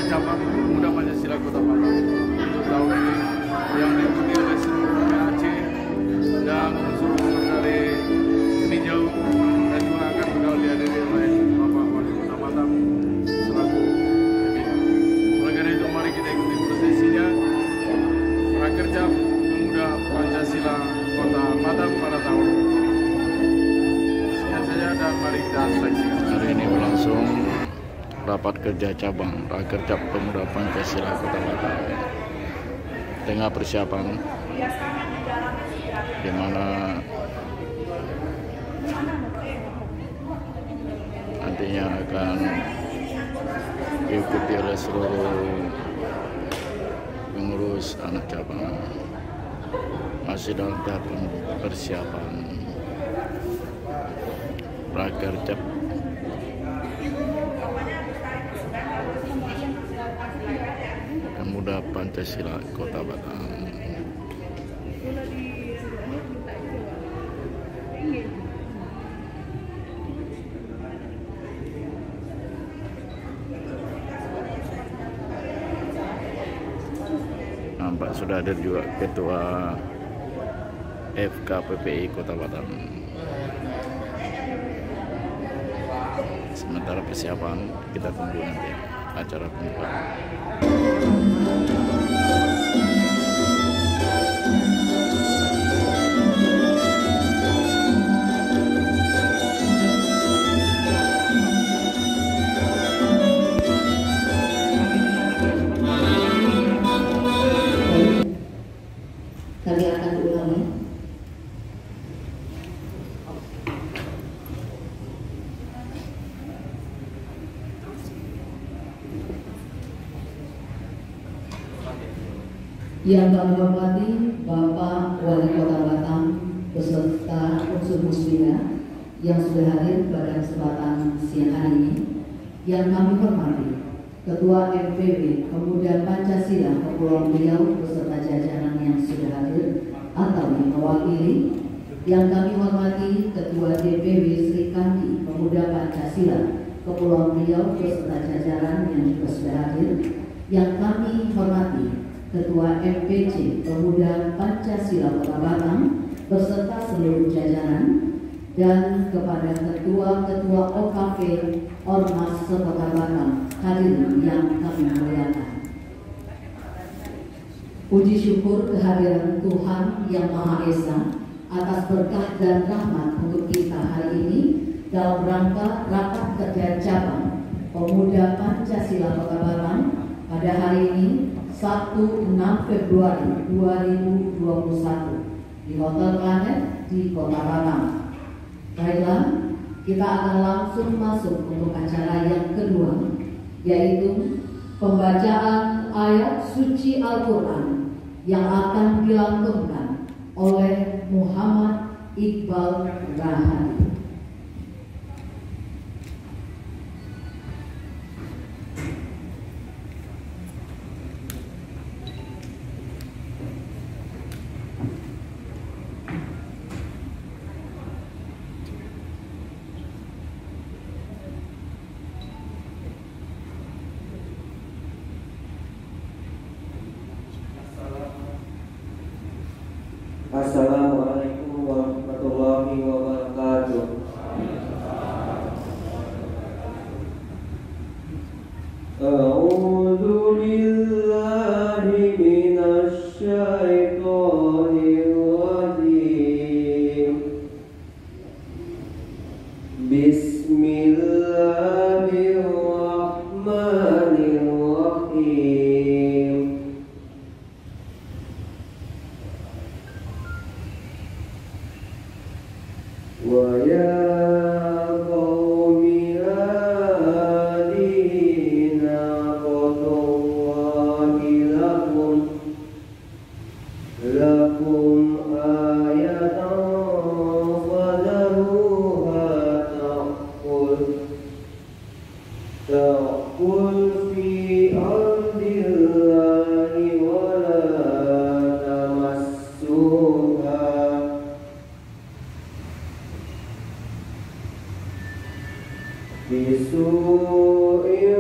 cabang Pemuda Pancasila Kota Batam untuk tahun ini yang diikuti oleh seluruh Aceh dan unsur-unsur dari Seninjau dan juga akan bergaul dihadiri oleh Bapak Wali Kota Batam selaku pimpinan. Oleh karena itu mari kita ikuti prosesinya Prakerja Pemuda Pancasila Kota Batam pada tahun ini. Sekian saja dan mari kita saksikan. Hari ini berlangsung rapat kerja cabang Prakerja Pemuda Pancasila Kota Batam. Tengah persiapan di mana nantinya akan diikuti oleh seluruh pengurus anak cabang. Masih dalam tahap persiapan Prakerja Pemuda Pancasila Kota Batam. Nampak sudah ada juga Ketua FKPPI Kota Batam. Sementara persiapan kita tunggu nanti acara pembukaan. Kami akan ulangi. Yang kami hormati Bapak Wali Kota Batam beserta unsur muslimat yang sudah hadir pada kesempatan siang hari ini. Yang kami hormati Ketua MPB Pemuda Pancasila Kepulauan Riau beserta jajaran yang sudah hadir atau yang mewakili. Yang kami hormati Ketua DPW Sri Kandi Pemuda Pancasila Kepulauan Riau beserta jajaran yang juga sudah hadir. Yang kami hormati Ketua MPC Pemuda Pancasila Kota Batam beserta seluruh jajaran, dan kepada ketua-ketua OKP Ormas Kota Batam hadirin yang kami muliakan. Puji syukur kehadiran Tuhan Yang Maha Esa atas berkah dan rahmat untuk kita hari ini dalam rangka rapat kerja cabang Pemuda Pancasila Kota Batam pada hari ini Sabtu 6 Februari 2021 di Hotel Planet di Kota Batam. Baiklah, kita akan langsung masuk untuk acara yang kedua, yaitu pembacaan ayat suci Al-Quran yang akan dilantunkan oleh Muhammad Iqbal Rahadi. Assalamualaikum warahmatullahi wabarakatuh. A'udzu billahi minasy syaithanir rajim. Bismillahirrahmanirrahim. Wa ya qaumi hadina qadallahi lakum ayatan fadaruha ta'kul fi ardillahi wa la tamassuha bisu'in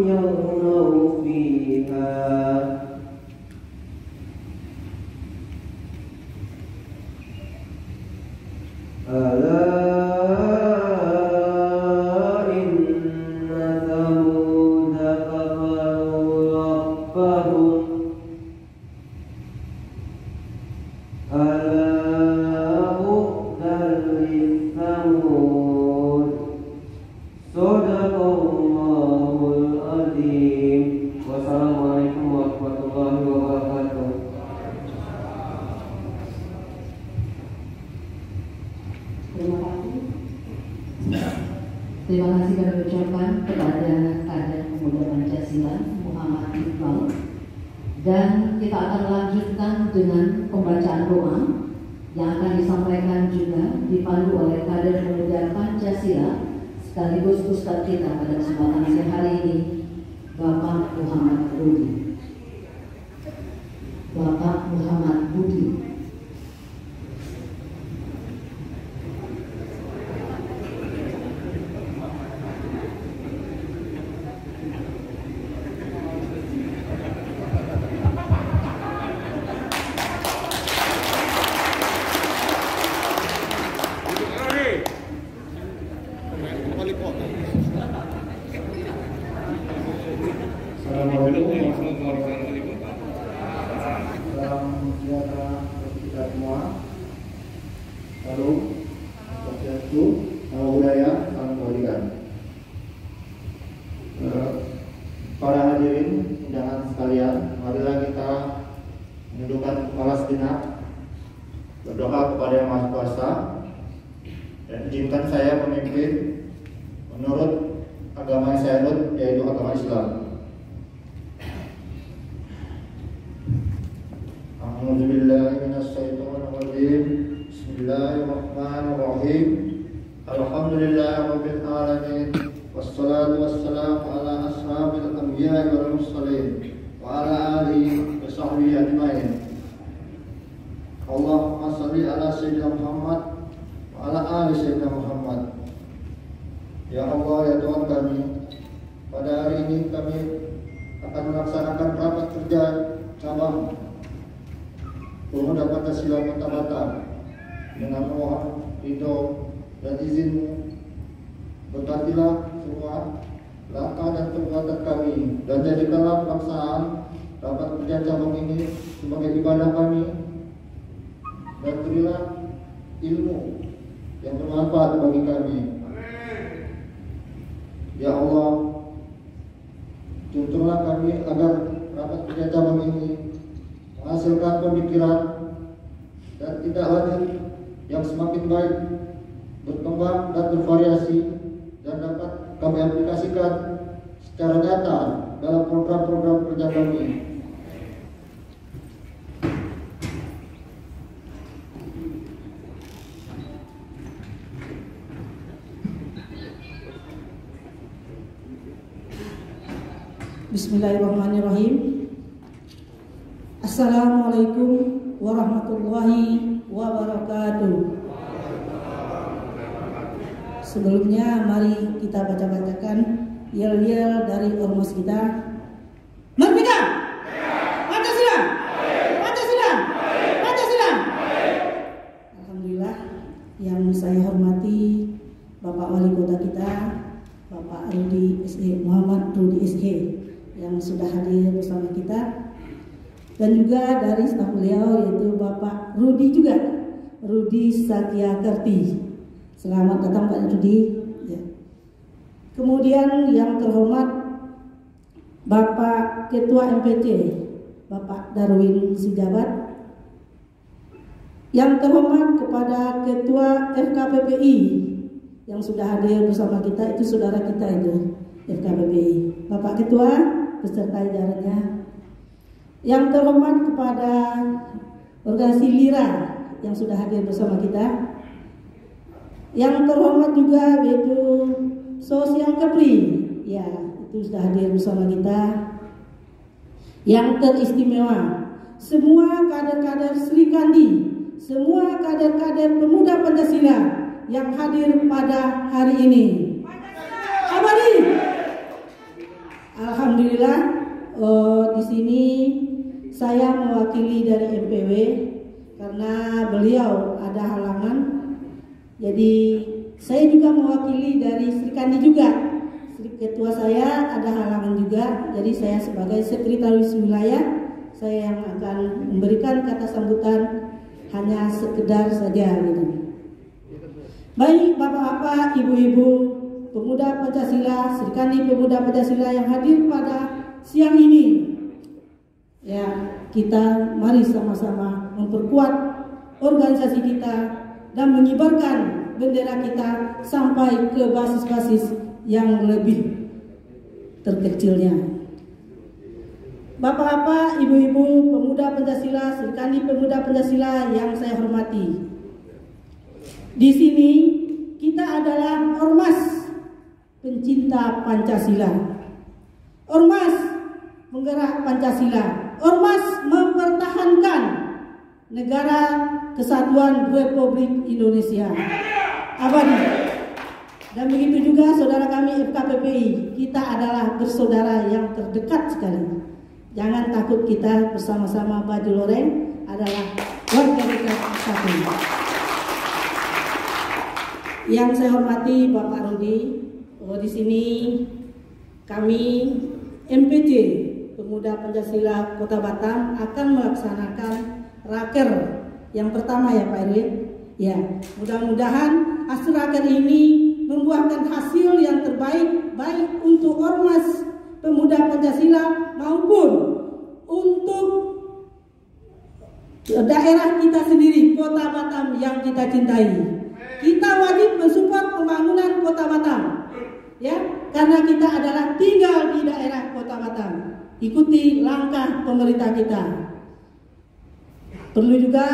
يغنوا فيها ألا إن ثمود كفروا ربهم ألا بعدا للثمود صدق الله العظيم. Wassalamualaikum warahmatullahi wabarakatuh. Terima kasih kami ucapkan kepada kader pemuda Pancasila Muhammad Iqbal, dan kita akan lanjutkan dengan pembacaan doa yang akan disampaikan juga dipandu oleh kader pemuda Pancasila sekaligus Ustadz kita pada kesempatan siang hari ini, Bapak Muhammad Budi. Bapak Muhammad Budi. Para hadirin undangan sekalian, marilah kita menundukkan kepala sejenak, berdoa kepada Yang Maha Kuasa, dan izinkan saya memimpin menurut agama yang saya anut, yaitu agama Islam. A'udzubillahi minasyaitonirrajim. Bismillahirrahmanirrahim. Alhamdulillahirabbil alamin. Wassalatu wassalamu ala ashabil anbiya'i wal mursalin wa ala alihi wa sahbihi ajmain. Allahumma shalli ala sayyidina Muhammad wa ala ali sayyidina Muhammad. Ya Allah, ya Tuhan kami, pada hari ini kami akan melaksanakan rapat kerja cabang Pemuda Pancasila Kota Batam dengan mohon ridho dan izin-Mu. Berkatilah semua langkah dan perbuatan kami, dan jadikanlah pelaksanaan rapat kerja cabang ini sebagai ibadah kami, dan berilah ilmu yang bermanfaat bagi kami. Ya Allah, tuntunlah kami agar rapat kerja cabang ini menghasilkan pemikiran dan tindak lanjut yang semakin baik, berkembang dan bervariasi, dan dapat kami aplikasikan secara nyata dalam program-program kerja kami. Bismillahirrahmanirrahim. Assalamualaikum warahmatullahi wabarakatuh. Sebelumnya mari kita baca-bacakan yel-yel dari ormas kita. Merdeka! Pancasila! Pancasila! Pancasila! Alhamdulillah, yang saya hormati Bapak Wali Kota kita, Bapak Rudi SE, Muhammad Rudi SE, yang sudah hadir bersama kita, dan juga dari staf beliau yaitu Bapak Rudi juga, Rudi Satyakerti. Selamat datang Pak Rudi. Ya. Kemudian yang terhormat Bapak Ketua MPC, Bapak Darwin Sijabat. Yang terhormat kepada Ketua FKPPI yang sudah hadir bersama kita, itu saudara kita itu FKPPI, Bapak Ketua beserta jajarannya. Yang terhormat kepada organisasi LIRA yang sudah hadir bersama kita. Yang terhormat juga yaitu Sosial Kepri, ya itu sudah hadir bersama kita. Yang teristimewa, semua kader-kader Sri Kandi, semua kader-kader pemuda Pancasila yang hadir pada hari ini. Abadi, Alhamdulillah di sini saya mewakili dari MPW karena beliau ada halangan. Jadi saya juga mewakili dari Sri Kandi juga. Ketua saya ada halangan juga. Jadi saya sebagai sekretaris wilayah, saya yang akan memberikan kata sambutan hanya sekedar saja gitu. Baik Bapak-bapak, Ibu-ibu, pemuda Pancasila, Sri Kandi Pemuda Pancasila yang hadir pada siang ini. Ya, kita mari sama-sama memperkuat organisasi kita dan mengibarkan bendera kita sampai ke basis-basis yang lebih terkecilnya. Bapak-bapak, Ibu-ibu, pemuda Pancasila, Sri Kandi Pemuda Pancasila yang saya hormati. Di sini kita adalah ormas pencinta Pancasila. Ormas menggerak Pancasila. Ormas mempertahankan negara kesatuan Republik Indonesia abadi. Dan begitu juga saudara kami FKPPI, kita adalah bersaudara yang terdekat sekali. Jangan takut, kita bersama-sama baju loreng adalah warga negara satu. Yang saya hormati Bapak Rudi, di sini kami MPC Pemuda Pancasila Kota Batam akan melaksanakan raker yang pertama ya Pak Erwin. Ya, mudah-mudahan hasil raker ini membuahkan hasil yang terbaik baik untuk ormas Pemuda Pancasila maupun untuk daerah kita sendiri, Kota Batam yang kita cintai. Kita wajib mensupport pembangunan Kota Batam, ya, karena kita adalah tinggal di daerah Kota Batam. Ikuti langkah pemerintah kita. Perlu juga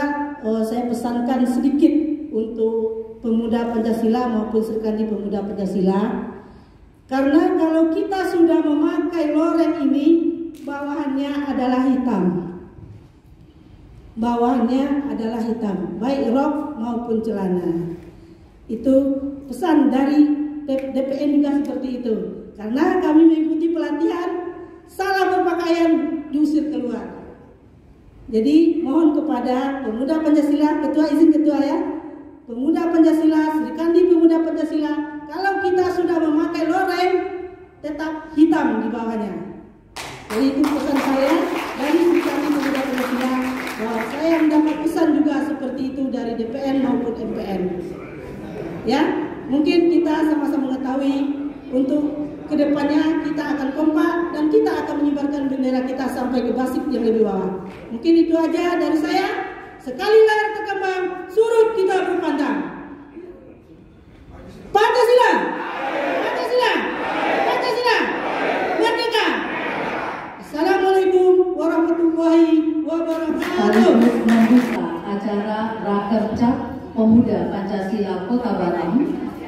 saya pesankan sedikit untuk Pemuda Pancasila maupun Sri Kandi Pemuda Pancasila, karena kalau kita sudah memakai loreng ini, bawahannya adalah hitam. Bawahannya adalah hitam, baik rok maupun celana. Itu pesan dari DPN juga seperti itu. Karena kami mengikuti pelatihan, salah berpakaian diusir keluar. Jadi mohon kepada Pemuda Pancasila, Ketua izin Ketua ya, Pemuda Pancasila, Sri Kandi Pemuda Pancasila, kalau kita sudah memakai loreng, tetap hitam di bawahnya. Jadi itu pesan saya dari Sri Kandi Pemuda Pancasila, bahwa saya mendapat pesan juga seperti itu dari DPN maupun MPN. Ya, mungkin kita sama-sama mengetahui untuk kedepannya kita akan kompak dan kita akan menyebarkan bendera kita sampai ke basis yang lebih bawah. Mungkin itu aja dari saya. Sekali layar terkembang, surut kita berpandang. Pancasila, Pancasila, Pancasila, merdeka. Assalamualaikum warahmatullahi wabarakatuh. Sekaligus membuka acara Rakercap Pemuda Pancasila Kota Batam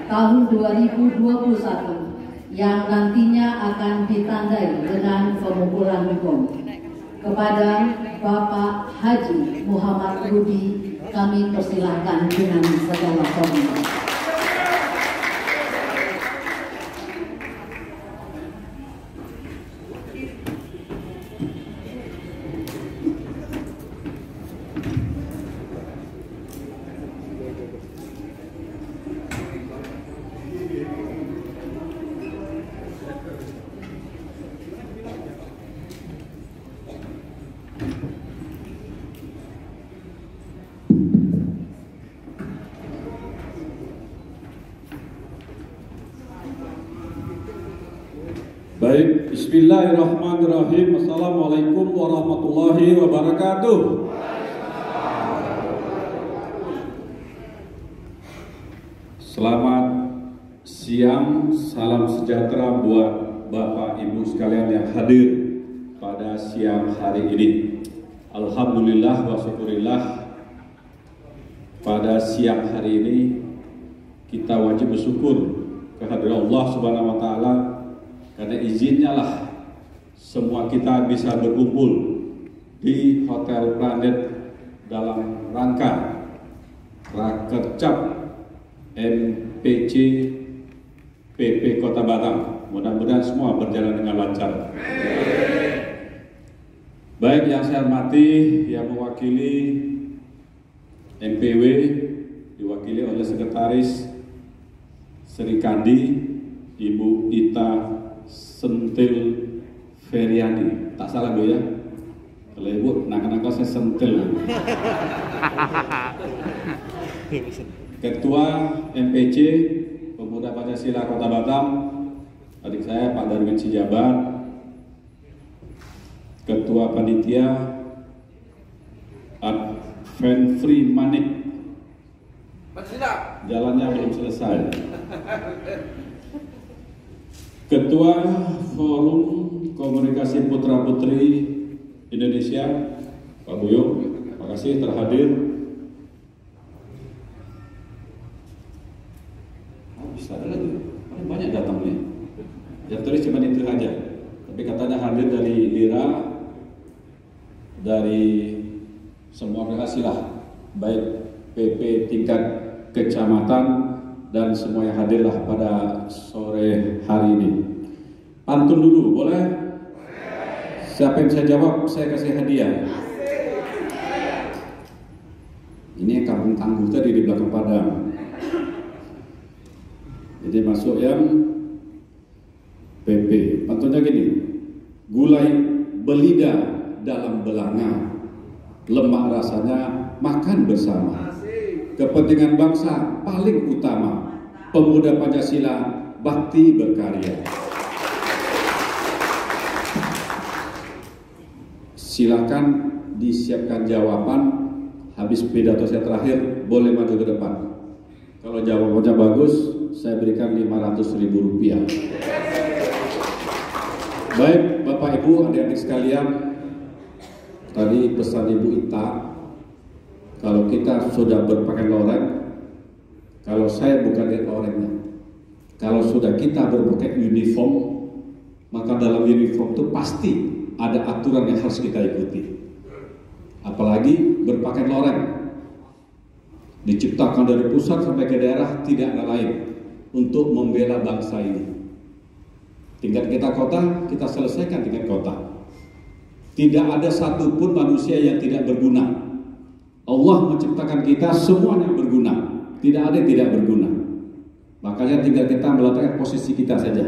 tahun 2021 yang nantinya akan ditandai dengan pemukulan hukum. Kepada Bapak Haji Muhammad Rudi, kami persilahkan dengan segala hormat. Baik, bismillahirrahmanirrahim. Assalamualaikum warahmatullahi wabarakatuh. Selamat siang, salam sejahtera buat Bapak Ibu sekalian yang hadir pada siang hari ini. Alhamdulillah wa syukurillah, pada siang hari ini kita wajib bersyukur kehadirat Allah Subhanahu wa taala, karena izinnya lah semua kita bisa berkumpul di Hotel Planet dalam rangka Rakercap MPC PP Kota Batam. Mudah-mudahan semua berjalan dengan lancar. Baik, yang saya hormati, yang mewakili MPW diwakili oleh Sekretaris Sri Kandi, Ibu Ita Sentil Feriani. Tak salah Bu ya? Kalau Ibu nakal-nakal saya sentil. Ketua MPC Pemuda Pancasila Kota Batam, adik saya Pak Darwin Sijabat. Ketua Panitia Advent Manik. Jalannya belum selesai. Ketua Forum Komunikasi Putra Putri Indonesia, Pak Buyo, terima kasih terhadir. Bisa ada lagi, banyak datangnya. Yang tulis cuma itu aja. Tapi katanya hadir dari Lira, dari semua organisasi lah, baik PP tingkat kecamatan dan semua yang hadirlah pada sore hari ini. Pantun dulu, boleh? Siapa yang bisa jawab, saya kasih hadiah. Ini kampung tangguh tadi di belakang Padang. Jadi masuk yang PP. Pantunnya gini, gulai belida dalam belanga, lemak rasanya makan bersama. Kepentingan bangsa paling utama, pemuda Pancasila bakti berkarya. Silakan disiapkan jawaban. Habis pidato saya terakhir, boleh maju ke depan. Kalau jawabannya bagus, saya berikan Rp500.000. Baik, Bapak Ibu, adik-adik sekalian, tadi pesan Ibu Ita, kalau kita sudah berpakaian loreng, kalau saya bukan lihat lorengnya, kalau sudah kita berpakaian uniform, maka dalam uniform itu pasti ada aturan yang harus kita ikuti. Apalagi berpakaian loreng, diciptakan dari pusat sampai ke daerah, tidak ada lain untuk membela bangsa ini. Tingkat kita kota, kita selesaikan tingkat kota. Tidak ada satupun manusia yang tidak berguna. Allah menciptakan kita semuanya berguna, tidak ada yang tidak berguna. Makanya tinggal kita meletakkan posisi kita saja.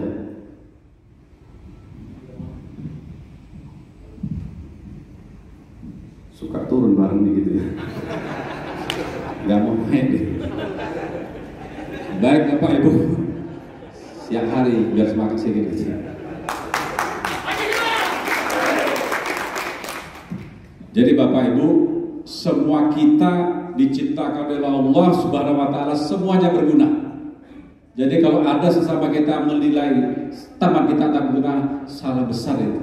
Suka turun bareng nih gitu ya. Gak mau main deh. Baik Bapak Ibu, siang hari biar semangat sedikit aja. Jadi Bapak Ibu, semua kita diciptakan oleh Allah Subhanahu wa taala, semuanya berguna. Jadi kalau ada sesama kita menilai teman kita tak berguna, salah besar itu.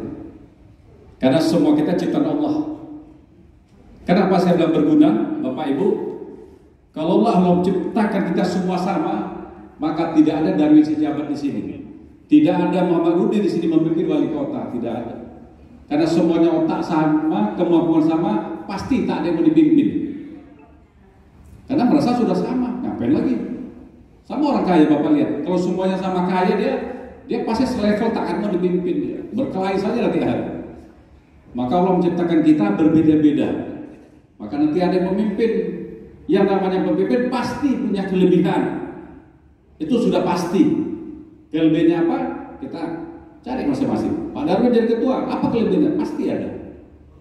Karena semua kita ciptaan Allah. Kenapa saya bilang berguna, Bapak Ibu? Kalau Allah menciptakan kita semua sama, maka tidak ada Darwin Sijabat di sini. Tidak ada Muhammad Rudi di sini memimpin wali kota, tidak ada. Karena semuanya otak sama, kemampuan sama, pasti tak ada yang mau dipimpin. Karena merasa sudah sama, ngapain lagi? Sama orang kaya Bapak lihat, kalau semuanya sama kaya dia pasti selevel tak akan mau dipimpin dia. Berkelahi saja nanti hari. Maka Allah menciptakan kita berbeda-beda. Maka nanti ada yang memimpin. Yang namanya pemimpin pasti punya kelebihan. Itu sudah pasti. Kelebihannya apa? Kita cari masing-masing. Pak Darwin jadi ketua, apa kelebihannya? Pasti ada.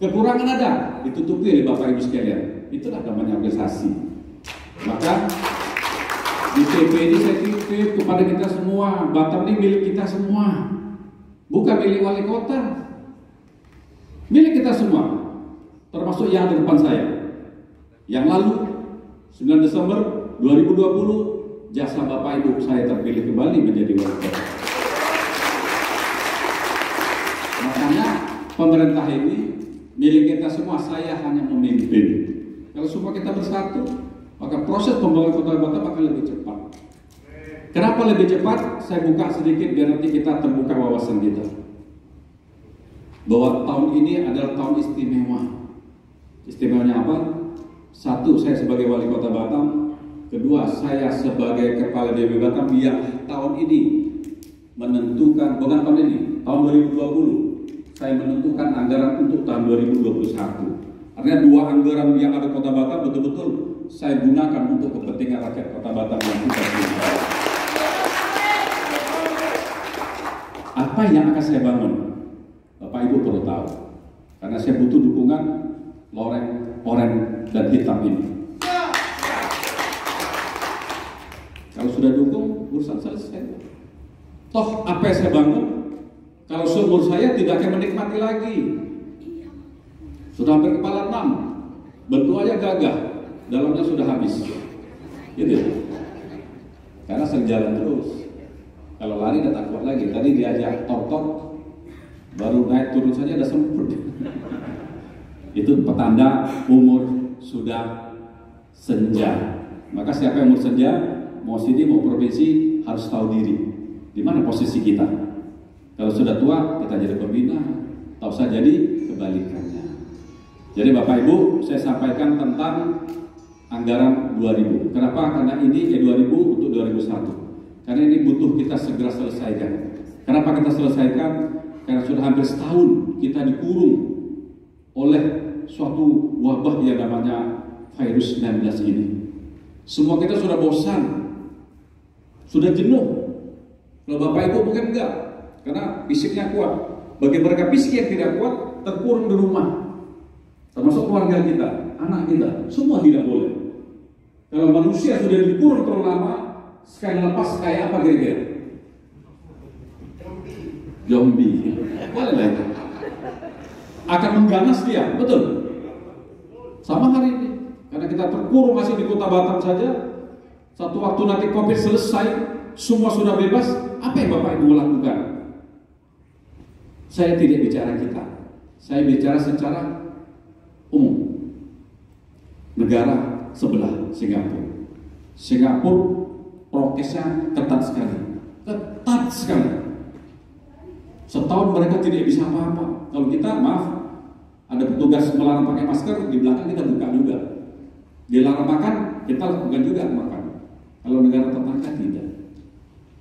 Kekurangan ada, ditutupi oleh Bapak Ibu sekalian. Itulah namanya organisasi. Maka di PP ini saya titip kepada kita semua, Batam ini milik kita semua. Bukan milik wali kota. Milik kita semua. Termasuk yang di depan saya. Yang lalu 9 Desember 2020 jasa Bapak Ibu saya terpilih kembali menjadi wali kota. Makanya pemerintah ini milik kita semua, saya hanya memimpin. Kalau semua kita bersatu, maka proses pembangunan kota Batam akan lebih cepat. Kenapa lebih cepat? Saya buka sedikit biar nanti kita terbuka wawasan kita. Bahwa tahun ini adalah tahun istimewa. Istimewanya apa? Satu, saya sebagai wali kota Batam. Kedua, saya sebagai kepala DPP Batam yang tahun ini menentukan, bukan tahun ini, tahun 2020 saya menentukan anggaran untuk tahun 2021. Artinya 2 anggaran yang ada Kota Batam betul-betul saya gunakan untuk kepentingan rakyat Kota Batam yang kita punya. Apa yang akan saya bangun? Bapak Ibu perlu tahu, karena saya butuh dukungan loreng, oranye, dan hitam ini. Kalau sudah dukung, urusan selesai. Toh apa yang saya bangun, kalau seumur saya tidak akan menikmati lagi. Sudah hampir kepala 6, bentuk aja gagah, dalamnya sudah habis. Gitu. Karena sering jalan terus. Kalau lari udah tak kuat lagi. Tadi diajak tok-tok, baru naik turun saja udah sempurna. Itu petanda umur sudah senja. Maka siapa yang umur senja, mau sini mau provinsi, harus tahu diri. Di mana posisi kita? Kalau sudah tua, kita jadi pembina. Tak usah jadi kebalikannya. Jadi Bapak Ibu, saya sampaikan tentang anggaran 2000. Kenapa? Karena ini 2000 untuk 2001. Karena ini butuh kita segera selesaikan. Kenapa kita selesaikan? Karena sudah hampir setahun kita dikurung oleh suatu wabah yang namanya virus 19 ini. Semua kita sudah bosan, sudah jenuh. Kalau Bapak Ibu mungkin enggak, karena fisiknya kuat. Bagi mereka fisik yang tidak kuat, terkurung di rumah. Termasuk keluarga kita, anak kita, semua tidak boleh. Kalau manusia sudah dikurung terlalu lama, sekali lepas kayak apa kira-kira? Zombie. Boleh lah itu. Akan mengganas dia, betul. Sama hari ini, karena kita terkurung masih di Kota Batam saja. Satu waktu nanti COVID selesai, semua sudah bebas. Apa yang Bapak Ibu lakukan? Saya tidak bicara kita, saya bicara secara umum. Negara sebelah Singapura. Singapura prokesnya ketat sekali. Ketat sekali. Setahun mereka tidak bisa apa-apa. Kalau kita, maaf, ada petugas melarang pakai masker, di belakang kita buka juga. Dilarang makan, kita lakukan juga makan. Kalau negara tetangga tidak.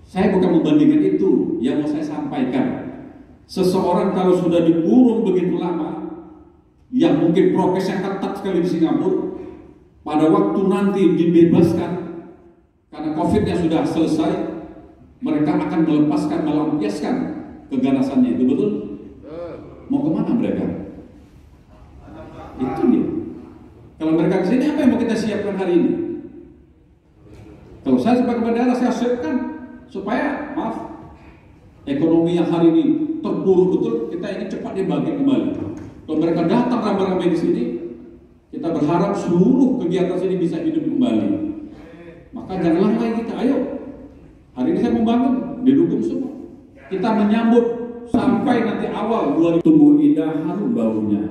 Saya bukan membandingkan itu, yang mau saya sampaikan. Seseorang kalau sudah dikurung begitu lama, yang mungkin prokesnya ketat sekali di Singapura, pada waktu nanti dibebaskan karena COVID-nya sudah selesai, mereka akan melepaskan, melampiaskan keganasannya itu, betul? Mau kemana mereka? Itu dia. Kalau mereka ke sini, apa yang mau kita siapkan hari ini? Kalau saya sebagai bandara, saya siapkan supaya, maaf, ekonomi yang hari ini terpuruk betul, kita ingin cepat dibangkit kembali. Kalau mereka datang ramai-ramai di sini, kita berharap seluruh kegiatan sini bisa hidup kembali. Maka jangan lalai kita, ayo. Hari ini saya membangun, didukung semua. Kita menyambut sampai nanti awal 2000. Tumbuh indah, harum baunya.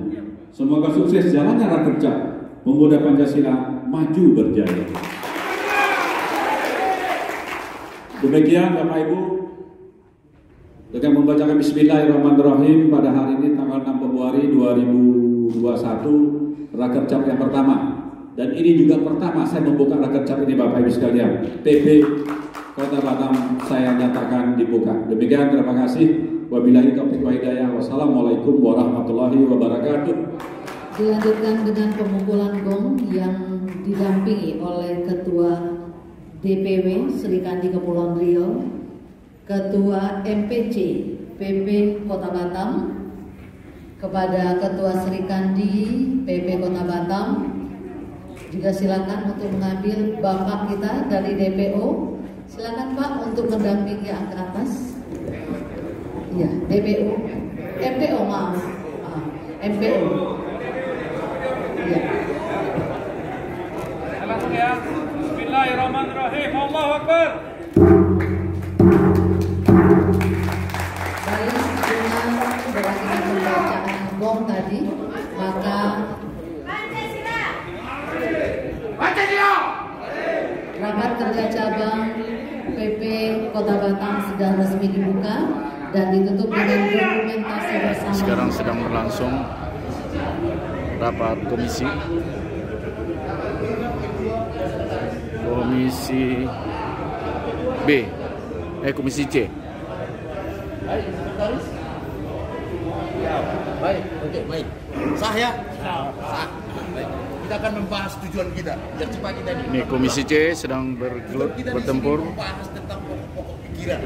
Semoga sukses jalannya Rakerja, pemuda Pancasila maju berjaya. Demikian Bapak Ibu, dengan membacakan Bismillahirrahmanirrahim pada hari ini tanggal 6 Februari 2021, Rakerja yang pertama. Dan ini juga pertama saya membuka Rakerja ini Bapak Ibu sekalian. TP Kota Batam saya nyatakan dibuka. Demikian, terima kasih. Wabillahi taufiq wa hidayah. Wassalamualaikum warahmatullahi wabarakatuh. Dilanjutkan dengan pemukulan gong yang didampingi oleh Ketua DPW Sri Kandi Kepulauan Riau, Ketua MPC PP Kota Batam, kepada Ketua Sri Kandi PP Kota Batam. Juga silakan untuk mengambil Bapak kita dari DPO. Silakan Pak untuk mendampingi ke atas. Ya, DPO, MPO maaf, MPO. Ya. Langsung ya. Bismillahirrahmanirrahim. Allahu Akbar. Baik, dengan berakhirnya pembacaan gong tadi, maka rapat kerja cabang PP Kota Batam sudah resmi dibuka dan ditutup dengan dokumentasi bersama. Sekarang sedang berlangsung rapat komisi B, komisi C. Baik, sekretaris. Ya, baik, oke, baik. Sah ya? Sah. Baik. Kita akan membahas tujuan kita. Biar cepat kita ini. Ini Komisi C sedang bertempur. Membahas tentang pokok-pokok pikiran.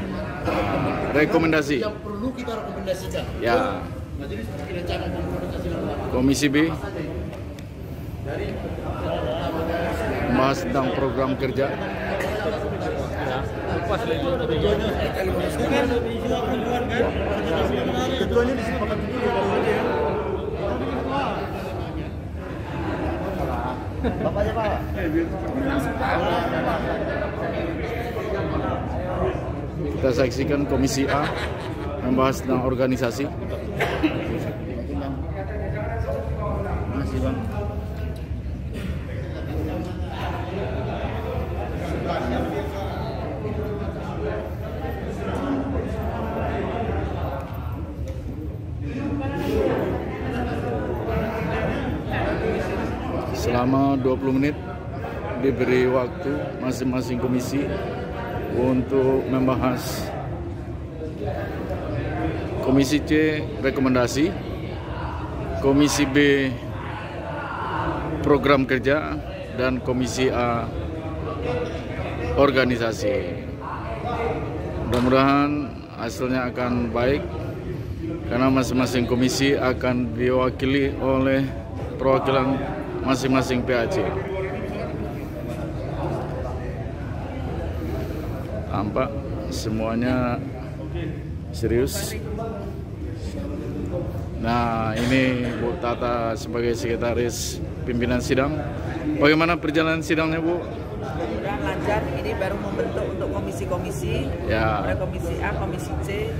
Rekomendasi. Yang perlu kita rekomendasikan. Ya. Majelis Rencana dan Komunikasi Komisi B membahas tentang program kerja. Ketuanya disepakati dulu kalau dia. Bapaknya Pak. Kita saksikan Komisi A membahas tentang organisasi. Masih Bang. Selama 20 menit diberi waktu masing-masing komisi untuk membahas. Komisi C rekomendasi, Komisi B program kerja, dan Komisi A organisasi. Mudah-mudahan hasilnya akan baik karena masing-masing komisi akan diwakili oleh perwakilan masing-masing PAC. Tampak semuanya serius. Nah, ini Bu Tata sebagai sekretaris pimpinan sidang. Bagaimana perjalanan sidangnya, Bu? Mudah-mudahan lancar. Ini baru membentuk untuk komisi-komisi. Ya. Ada komisi A, komisi C,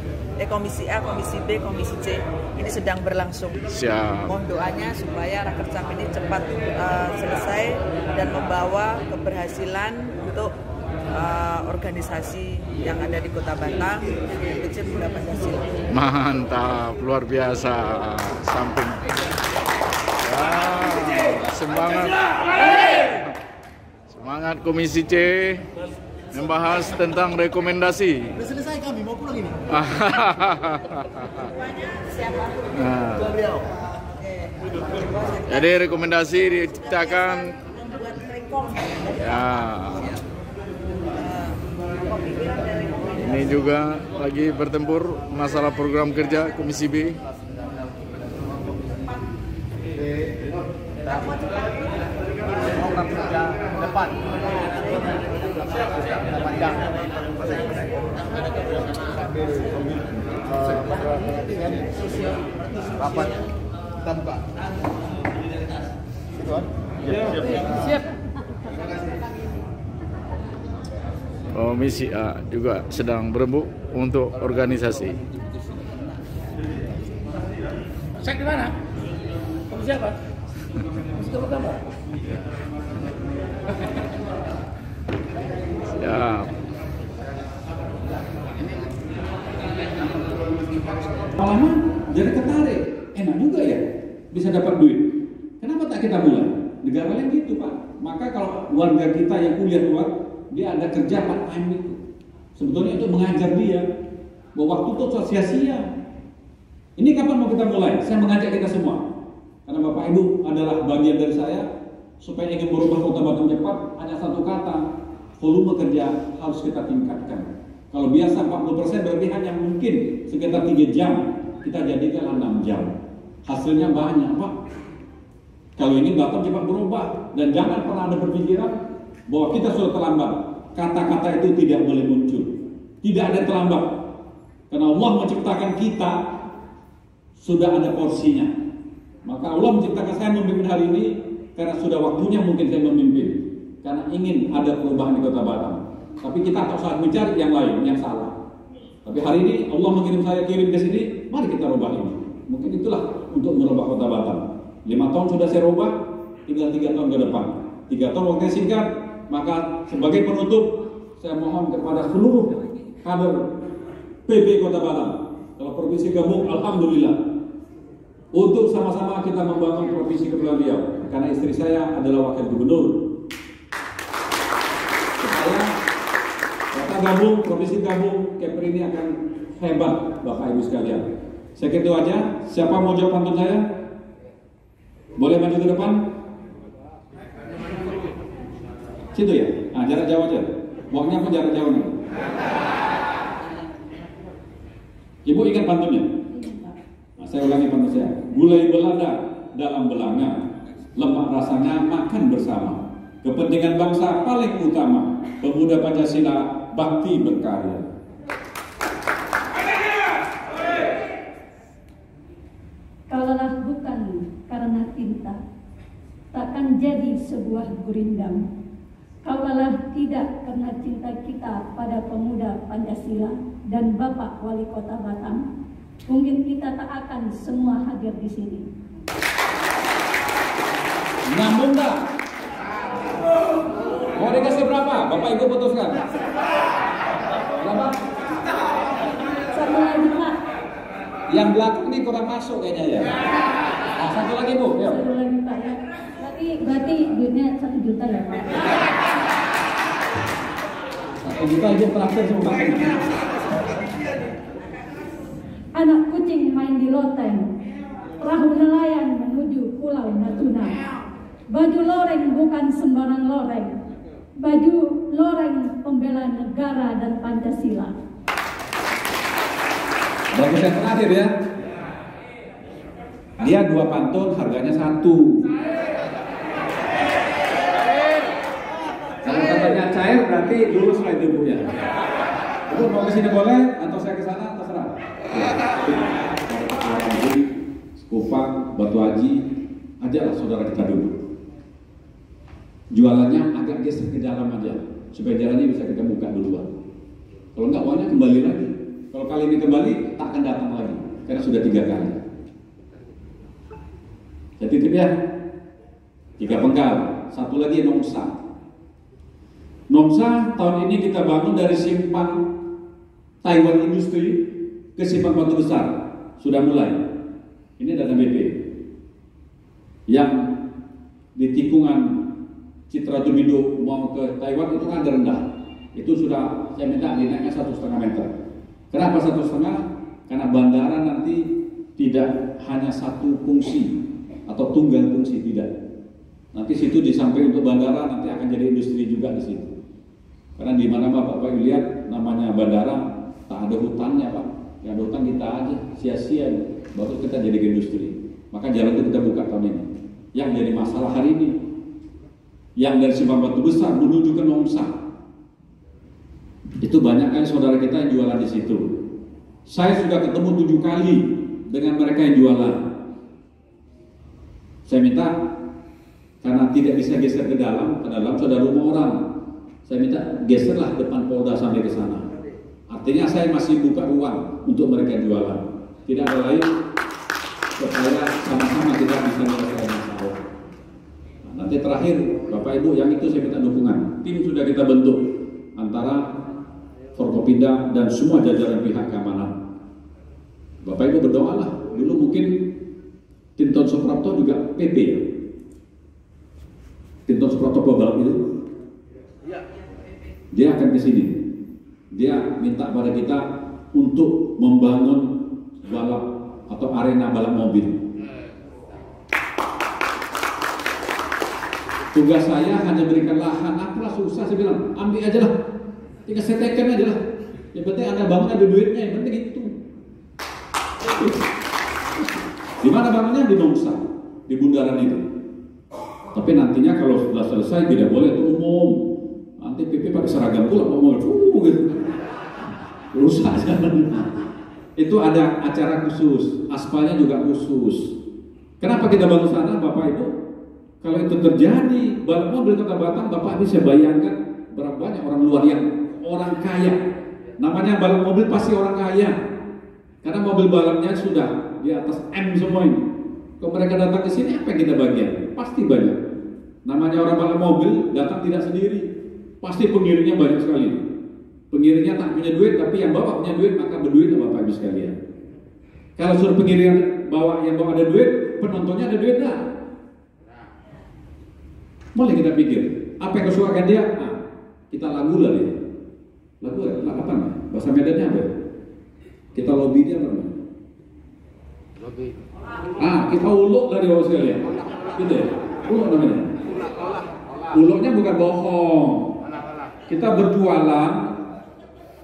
komisi A, komisi B, komisi C. Ini sedang berlangsung. Siap. Mohon doanya supaya Rakercam ini cepat selesai dan membawa keberhasilan untuk organisasi yang ada di Kota Batam, MPC Pemuda Pancasila. Mantap, luar biasa. Samping. Ya, semangat. Semangat Komisi C membahas tentang rekomendasi. Sudah selesai kami, mau pulang ini. Nah, jadi rekomendasi diciptakan. Ya. Ini juga lagi bertempur masalah program kerja Komisi B. Program kerja depan. Rapat kita buka. Siap. Komisi A juga sedang berembuk untuk organisasi. Cek di mana? Komisi apa? Komisi pertama. Siap. Lama jadi ketarik, enak juga ya, bisa dapat duit. Kenapa tak kita mulai? Negara lain gitu Pak. Maka kalau warga kita yang kuliah luar, dia ada kerja part time itu. Sebetulnya itu mengajar dia bahwa waktu itu sia-sia. Ini kapan mau kita mulai? Saya mengajak kita semua. Karena Bapak Ibu adalah bagian dari saya, supaya ingin merubah Kota Batam cepat, hanya satu kata, volume kerja harus kita tingkatkan. Kalau biasa 40% berarti hanya mungkin sekitar 3 jam, kita jadikan 6 jam. Hasilnya banyak Pak. Kalau ini Batam cepat berubah, dan jangan pernah ada berpikiran bahwa kita sudah terlambat. Kata-kata itu tidak boleh muncul. Tidak ada terlambat. Karena Allah menciptakan kita sudah ada porsinya. Maka Allah menciptakan saya memimpin hari ini karena sudah waktunya mungkin saya memimpin. Karena ingin ada perubahan di Kota Batam. Tapi kita tak usah mencari yang lain, yang salah. Tapi hari ini Allah mengirim saya kirim ke sini, mari kita rubah ini. Mungkin itulah untuk merubah Kota Batam. 5 tahun sudah saya rubah, tinggal 3 tahun ke depan. 3 tahun waktunya singkat, maka sebagai penutup saya mohon kepada seluruh kader PB Kota Batam, kalau provinsi gabung, alhamdulillah, untuk sama-sama kita membangun provinsi Kepulauan Riau. Karena istri saya adalah wakil gubernur. Supaya kita gabung, provinsi gabung, Kepri ini akan Hebat Bapak Ibu sekalian. Saya kira itu aja. Siapa mau jawab pantun saya? Boleh maju ke depan? Situ ya? Nah, jarak jauh aja. Buangnya pun jarak jauh nih. Ibu ingat pantunnya? Nah, saya ulangi pantun saya. Gulai belada dalam belanga, lemak rasanya makan bersama. Kepentingan bangsa paling utama, pemuda Pancasila bakti berkarya. Kalaulah bukan karena cinta, takkan jadi sebuah gurindam. Kalaulah tidak karena cinta kita pada pemuda Pancasila dan Bapak Wali Kota Batam, mungkin kita tak akan semua hadir di sini. Nyambung tak? Mau dikasih berapa? Bapak Ibu putuskan. Berapa? Satu lagi Pak. Yang belakang ini kurang masuk kayaknya ya. Nah, satu lagi Bu. Yuk. Satu lagi Pak ya. Berarti duitnya 1 juta ya Pak. 1 juta Ibu terakhir semua. Anak kucing main di loteng, perahu nelayan menuju Pulau Natuna. Baju loreng bukan sembarang loreng, baju loreng pembela negara dan Pancasila. Bagus yang terakhir ya. Dia 2 pantun, harganya 1. Kalau katanya cair berarti lulus lah itu Ibu ya. Ibu mau ke sini boleh atau saya ke sana terserah. Kupang, Batu Haji, ajalah saudara kita dulu. Jualannya agak geser ke dalam aja, supaya jalannya bisa kita buka duluan. Kalau enggak uangnya kembali lagi. Kalau kali ini kembali, tak akan datang lagi, karena sudah 3 kali. Saya titip ya, 3 penggal, 1 lagi Nongsa. Nongsa tahun ini kita bangun dari simpang Taiwan Industri ke simpang Batu Besar, sudah mulai. Ini data BP. Yang di tikungan Citra Tubido mau ke Taiwan itu kan rendah. Itu sudah saya minta dinaikkan 1,5 meter. Kenapa 1,5? Karena bandara nanti tidak hanya 1 fungsi atau tunggal fungsi, tidak. Nanti situ di samping untuk bandara nanti akan jadi industri juga di situ. Karena di mana Bapak lihat namanya bandara tak ada hutannya Pak. Yang ada hutan kita aja sia-sia, baru kita jadi industri. Maka jalan itu kita buka tahun ini. Yang jadi masalah hari ini, yang dari simpang Batu Besar menuju ke Nongsa, itu banyak kali saudara kita yang jualan di situ. Saya sudah ketemu 7 kali dengan mereka yang jualan. Saya minta, karena tidak bisa geser ke dalam saudara rumah orang, saya minta geserlah depan Polda sampai ke sana. Artinya saya masih buka ruang untuk mereka jualan. Tidak ada lain, supaya sama-sama kita bisa menyelesaikan masalah. Nah, nanti terakhir, Bapak Ibu, yang itu saya minta dukungan. Tim sudah kita bentuk antara Forkopimda dan semua jajaran pihak keamanan. Bapak Ibu berdoalah. Dulu mungkin Tinton Suprapto juga PP ya. Tinton Suprapto pebalap itu, dia akan ke sini. Dia minta pada kita untuk membangun balap atau arena balap mobil. Tugas saya hanya berikan lahan, apalah susah, saya bilang ambil aja lah, tinggal setekan aja lah. Yang penting Anda bangun ada duitnya, yang penting itu. Di mana bangunnya? Di Nongsa, di bundaran itu. Tapi nantinya kalau sudah selesai tidak boleh itu umum. Nanti PP pakai seragam pula mau gitu. Rusak jalan. Itu ada acara khusus, aspalnya juga khusus. Kenapa kita bangun sana, Bapak Ibu? Kalau itu terjadi, balap mobil Kota Batam, Bapak bisa bayangkan berapa banyak orang luar yang orang kaya. Namanya balap mobil pasti orang kaya. Karena mobil balapnya sudah di atas M semua ini. Kalau mereka datang ke sini, apa yang kita bagian? Pasti banyak. Namanya orang balap mobil datang tidak sendiri. Pasti pengiringnya banyak sekali. Pengiringnya tak punya duit, tapi yang bawa punya duit, maka berduit sama Bapak Ibu sekalian. Kalau suruh pengiring bawa yang bawa ada duit, penontonnya ada duit dah. Boleh kita pikir, apa yang kesukaan dia? Nah, kita lagu lah dia. Lagu apa nih? Bahasa Medannya apa? Kita lobby dia apa? Lobby. Kita uluk dari Australia. Gitu ya? Uluk namanya. Uluknya bukan bohong. Kita berjualan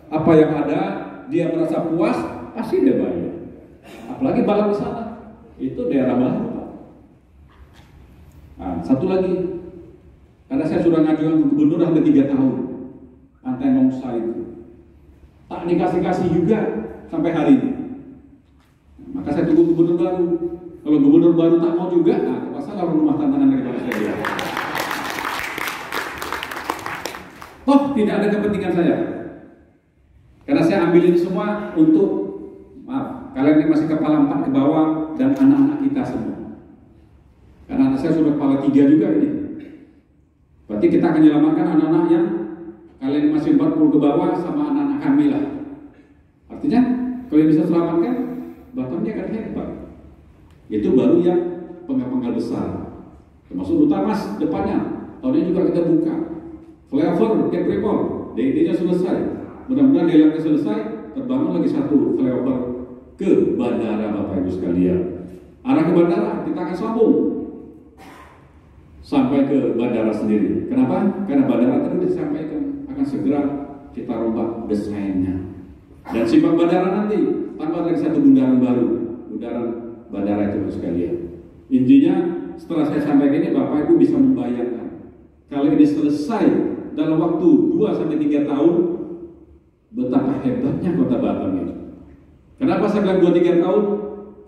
apa yang ada, dia merasa puas, pasti dia bayar. Apalagi balap di sana, itu daerah baru. Nah, satu lagi, karena saya sudah ngajukan ke gubernur hampir 3 tahun, Pantai Nongsa itu, tak dikasih juga sampai hari ini. Maka saya tunggu gubernur baru. Kalau gubernur baru tak mau juga, nah masalah rumah tantangan dari saya. Toh tidak ada kepentingan saya. Karena saya ambil ini semua untuk, maaf, kalian ini masih kepala 4 ke bawah dan anak-anak kita semua. Karena anak saya sudah kepala 3 juga ini. Berarti kita akan menyelamatkan anak-anak yang kalian masih 40 ke bawah sama anak-anak kami lah. Artinya, kalau bisa selamatkan, Batamnya akan hebat. Itu baru yang penggal-penggal besar. Termasuk Utamas depannya. Tahun ini juga kita buka. Flyover Capricorn, DID-nya selesai. Mudah-mudahan delangnya selesai, terbangun lagi satu flyover ke bandara Bapak Ibu sekalian. Arah ke bandara kita akan sambung sampai ke bandara sendiri. Kenapa? Karena bandara tadi disampaikan akan segera kita rombak desainnya. Dan simpang bandara nanti tambah lagi satu bundaran baru, bundaran bandara itu sekalian. Intinya setelah saya sampaikan ini Bapak Ibu bisa membayangkan kalau ini selesai dalam waktu 2-3 tahun, betapa hebatnya kota Batam itu. Kenapa saya bilang 2-3 tahun?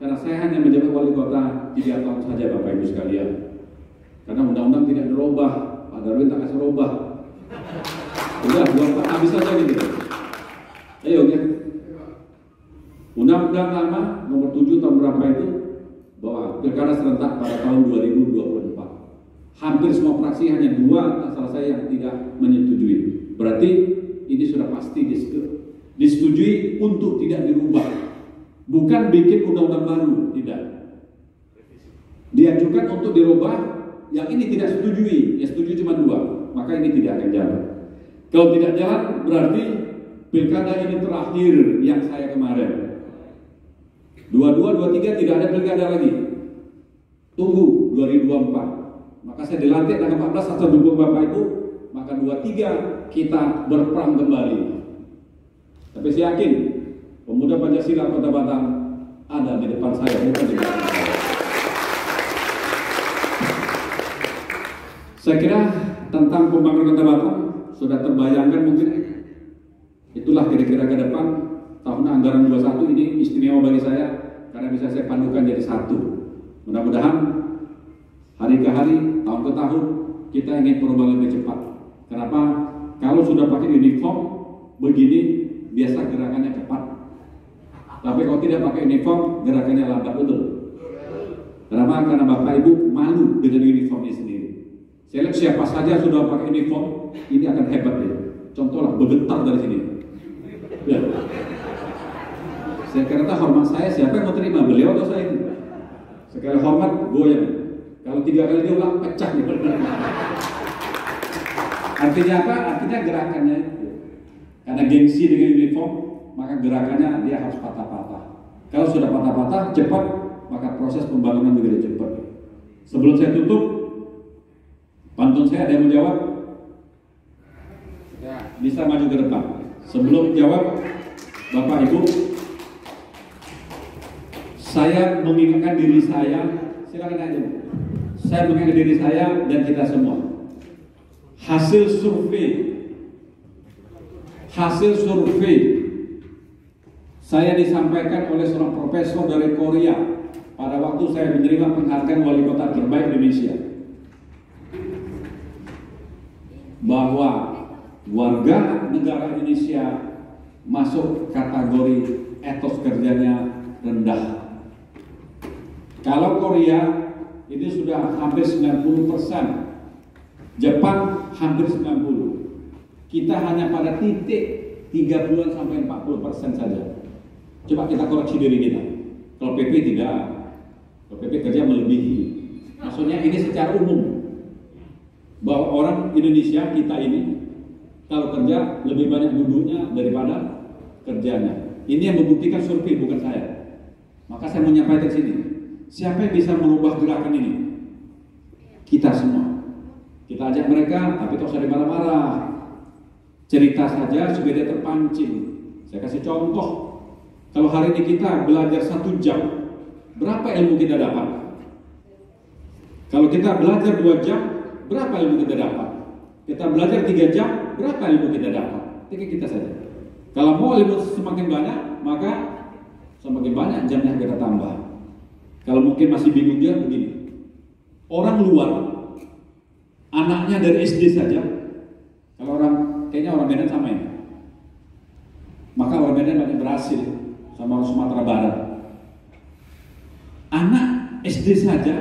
Karena saya hanya menjabat wali kota 3 tahun saja Bapak Ibu sekalian. Karena undang-undang tidak dirubah, Pak Darwin tak kasih rubah. Udah, 2 tahun habis saja gitu. Ayo ya. Undang-undang lama nomor 7 tahun berapa itu bahwa pilkada serentak pada tahun 2024. Hampir semua fraksi hanya 2 salah saya yang tidak menyetujui. Berarti ini sudah pasti disetujui untuk tidak dirubah. Bukan bikin undang-undang baru, tidak. Diajukan untuk dirubah, yang ini tidak setujui, yang setuju cuma 2, maka ini tidak akan jalan. Kalau tidak jalan, berarti pilkada ini terakhir yang saya kemarin. 22, 23 tidak ada pilkada lagi. Tunggu 2024. Maka saya dilantik tanggal 14 atau dukung Bapak itu, maka 23 kita berperang kembali. Tapi saya yakin pemuda Pancasila Kota Batam ada di depan saya, bukan di belakang saya. Saya kira tentang pembangunan Kota Batam sudah terbayangkan mungkin. Itulah kira-kira ke depan tahun anggaran 21 ini istimewa bagi saya karena bisa saya pandukan jadi satu. Mudah-mudahan hari ke hari, tahun ke tahun kita ingin perubahan lebih cepat. Kenapa? Kalau sudah pakai uniform begini biasa gerakannya cepat. Tapi kalau tidak pakai uniform gerakannya lambat, betul. Kenapa? Karena Bapak Ibu malu dengan uniformnya sendiri. Saya lihat siapa saja sudah pakai uniform ini akan hebat ya. Contohlah bergetar dari sini. Ya. Saya kira hormat saya siapa yang mau terima, beliau atau saya? Sekali hormat goyang. Kalau 3 kali diulang pecah nih. Artinya apa? Artinya gerakannya itu. Karena gengsi dengan uniform, maka gerakannya dia harus patah-patah. Kalau sudah patah-patah cepat, maka proses pembangunan juga cepat. Sebelum saya tutup, pantun saya ada yang menjawab? Ya, bisa maju ke depan. Sebelum jawab, Bapak Ibu, saya mengingatkan diri saya, silakan aja. Saya mengingatkan diri saya dan kita semua. Hasil survei saya disampaikan oleh seorang profesor dari Korea pada waktu saya menerima penghargaan wali kota terbaik Indonesia, bahwa warga negara Indonesia masuk kategori etos kerjanya rendah. Kalau Korea ini sudah hampir 90%, Jepang hampir 90%. Kita hanya pada titik 30 sampai 40% saja. Coba kita koreksi diri kita. Kalau PP tidak, kalau PP kerja melebihi. Maksudnya ini secara umum bahwa orang Indonesia kita ini kalau kerja lebih banyak duduknya daripada kerjanya. Ini yang membuktikan survei, bukan saya. Maka saya mau menyampaikan sini. Siapa yang bisa merubah gerakan ini? Kita semua. Kita ajak mereka, tapi tak usah marah-marah. Cerita saja supaya dia terpancing. Saya kasih contoh. Kalau hari ini kita belajar 1 jam, berapa ilmu kita dapat? Kalau kita belajar 2 jam, berapa ilmu kita dapat? Kita belajar 3 jam, berapa ilmu kita dapat? Tinggal kita saja. Kalau mau ilmu semakin banyak, maka semakin banyak jamnya kita tambah. Kalau mungkin masih bingung dia begini. Orang luar, anaknya dari SD saja. Kalau kayaknya orang Medan sama ini. Maka orang Medan banyak berhasil sama orang Sumatera Barat. Anak SD saja,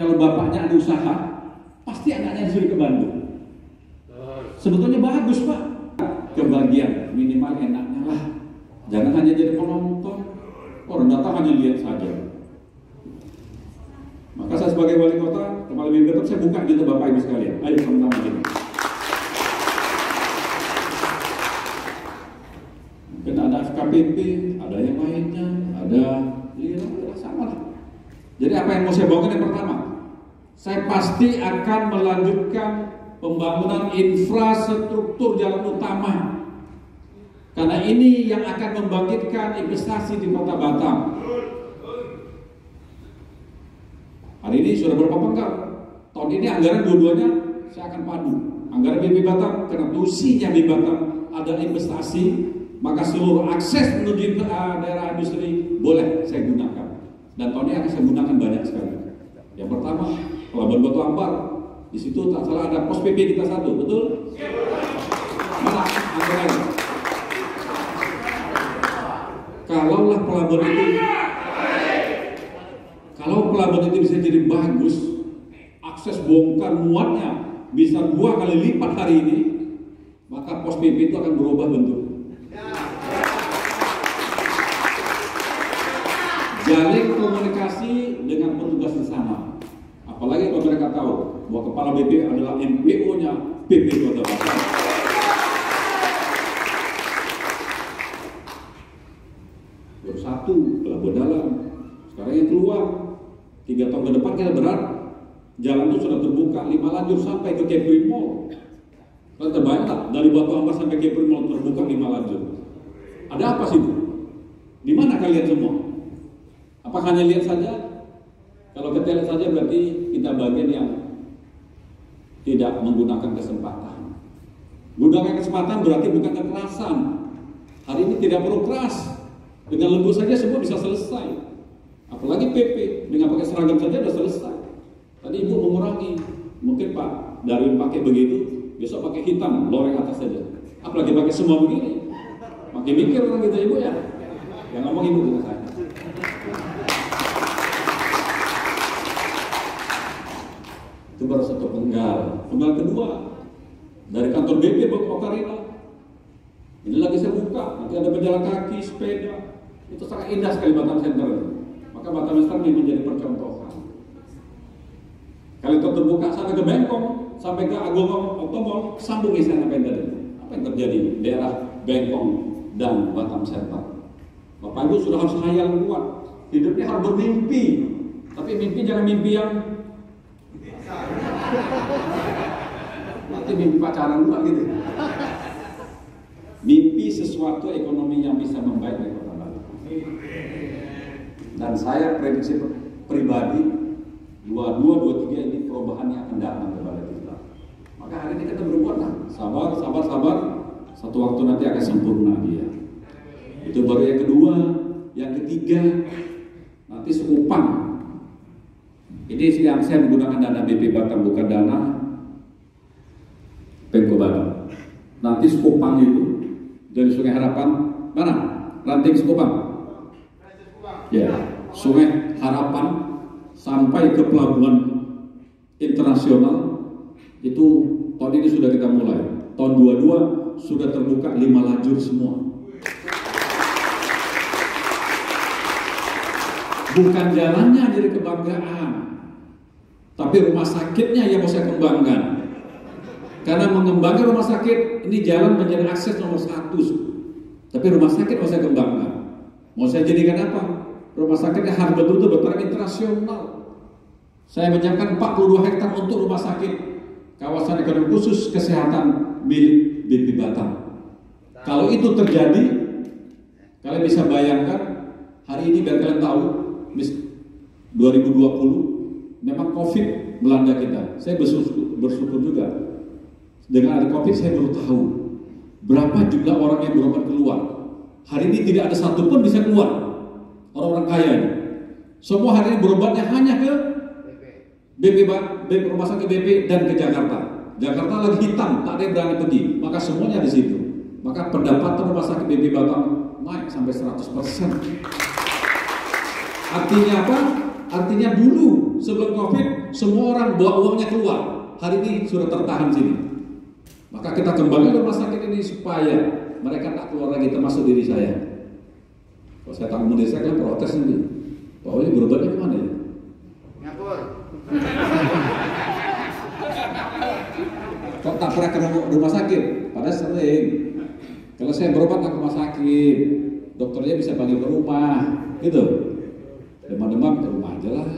kalau bapaknya ada usaha, pasti anaknya disuruh ke Bandung. Sebetulnya bagus, Pak. Kebagian minimal enaknya lah. Jangan hanya jadi penonton. Orang datang hanya lihat saja. Maka saya sebagai wali kota, kepala BPI saya buka gitu Bapak Ibu sekalian. Ayo sama-sama begini. Mungkin ada FKPP, ada yang lainnya, ada sama lah. Jadi apa yang mau saya bawakan yang pertama? Saya pasti akan melanjutkan pembangunan infrastruktur jalan utama. Karena ini yang akan membangkitkan investasi di Kota Batam. Hari ini sudah berapa pengkal? Tahun ini anggaran dua-duanya saya akan padu. Anggaran BPI Batam, karena tusinya BPI Batam ada investasi, maka seluruh akses menuju daerah industri boleh saya gunakan. Dan tahun ini akan saya gunakan banyak sekali. Yang pertama, Pelabuhan Batu Ampar. Di situ tak salah ada pos PP kita 1, betul? Mana anggarannya? Kalaulah pelabuhan itu bisa jadi bagus, akses bongkar muatnya bisa 2 kali lipat hari ini, maka pos PP itu akan berubah bentuk. Jalin komunikasi dengan petugas di sana. Apalagi kalau mereka tahu bahwa kepala BP adalah MPO-nya PP Kota Batam. Baru 1 pelabuhan dalam. Sekarang yang keluar 3 tahun ke depan kita berat. Jalan itu sudah terbuka 5 lajur sampai ke Kepri Mall. Kalau terbanyak dari Batu Ampar sampai Kepri Mall terbuka 5 lajur. Ada apa sih itu? Di mana kalian semua? Apakah hanya lihat saja? Kalau kita lihat saja berarti kita bagian yang tidak menggunakan kesempatan. Gunakan kesempatan berarti bukan kekerasan. Hari ini tidak perlu keras. Dengan lembut saja semua bisa selesai. Apalagi PP dengan pakai seragam saja sudah selesai. Tadi Ibu mengurangi. Mungkin Pak Darwin pakai begitu, besok pakai hitam, loreng atas saja. Apalagi pakai semua begini. Makin mikir orang kita Ibu ya. Yang ngomong Ibu bukan saya. Itu baru satu penggal. Penggal kedua dari kantor BP Okarina. Ini lagi saya buka. Nanti ada pejalan kaki, sepeda. Itu sangat indah sekali Batam Center. Maka Batam Center ini menjadi percontohan. Kalau itu terbuka sampai ke Bengkong, sampai ke Agung Otomol, sambung isi apa yang tadi. Apa yang terjadi di daerah Bengkong dan Batam Center? Bapak Ibu sudah harus khayal kuat. Hidupnya harus bermimpi. Tapi mimpi jangan mimpi yang nanti mimpi pacaran juga gitu. Mimpi sesuatu ekonomi yang bisa membaik dari Kota Batam. Dan saya prediksi pribadi 22, 23 ini perubahan yang akan datang kepada kita. Maka hari ini kita berbuatlah sabar. Satu waktu nanti akan sempurna dia. Itu baru yang kedua. Yang ketiga, nanti Sekupang. Ini yang saya menggunakan dana BP Batam, bukan dana Pemko Batam. Nanti Sekupang itu dari Sungai Harapan, mana? Ranting Sekupang. Ya, Sungai Harapan sampai ke pelabuhan internasional itu tahun ini sudah kita mulai. Tahun 22 sudah terbuka 5 lajur semua. Bukan jalannya jadi kebanggaan, tapi rumah sakitnya yang mau saya kembangkan. Karena mengembangkan rumah sakit, ini jalan menjadi akses nomor 1. Tapi rumah sakit mau saya kembangkan. Mau saya jadikan apa? Rumah sakitnya harus betul-betul bertaraf internasional. Saya menyiapkan 42 hektar untuk rumah sakit kawasan ekonomi khusus kesehatan milik BP Batam. Kalau itu terjadi, kalian bisa bayangkan hari ini biar kalian tahu 2020 memang COVID melanda kita. Saya bersyukur juga dengan ada COVID saya baru tahu berapa jumlah orang yang berobat keluar. Hari ini tidak ada satupun bisa keluar orang-orang kaya ini. Semua hari ini berobatnya hanya ke BP rumah sakit BP dan ke Jakarta. Jakarta lagi hitam, tak ada yang berani pergi. Maka semuanya di situ. Maka pendapatan rumah sakit BP Batam naik sampai 100%. Artinya apa? Artinya dulu sebelum COVID semua orang bawa uangnya keluar. Hari ini sudah tertahan sini. Maka kita kembali rumah sakit ini supaya mereka tak keluar lagi, termasuk diri saya. Kalau saya tanggung diri saya kan protes nanti. Pak Oli berobatnya kemana ya? Ngapur. Kok tak pernah ke rumah sakit? Padahal sering. Kalau saya berobat ke rumah sakit, dokternya bisa panggil ke rumah, gitu. Demam-demam ke rumah aja lah.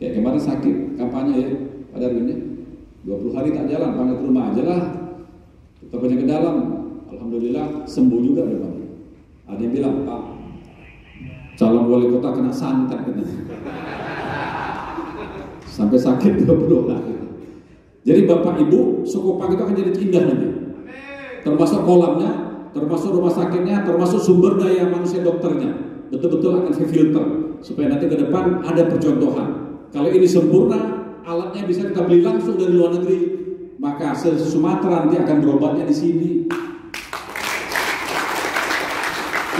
Kayak kemarin sakit, kampanye ya, pada hari ini 20 hari tak jalan, panggil ke rumah aja lah. Dokternya ke dalam, alhamdulillah sembuh juga demam. Ada yang bilang, Pak, calon wali kota kena santet katanya. Sampai sakit 20 hari. Jadi Bapak Ibu, Sukupang itu akan jadi indah nanti. Termasuk kolamnya, termasuk rumah sakitnya, termasuk sumber daya manusia dokternya. Betul-betul akan saya filter supaya nanti ke depan ada percontohan. Kalau ini sempurna, alatnya bisa kita beli langsung dari luar negeri, maka Sumatera nanti akan berobatnya di sini.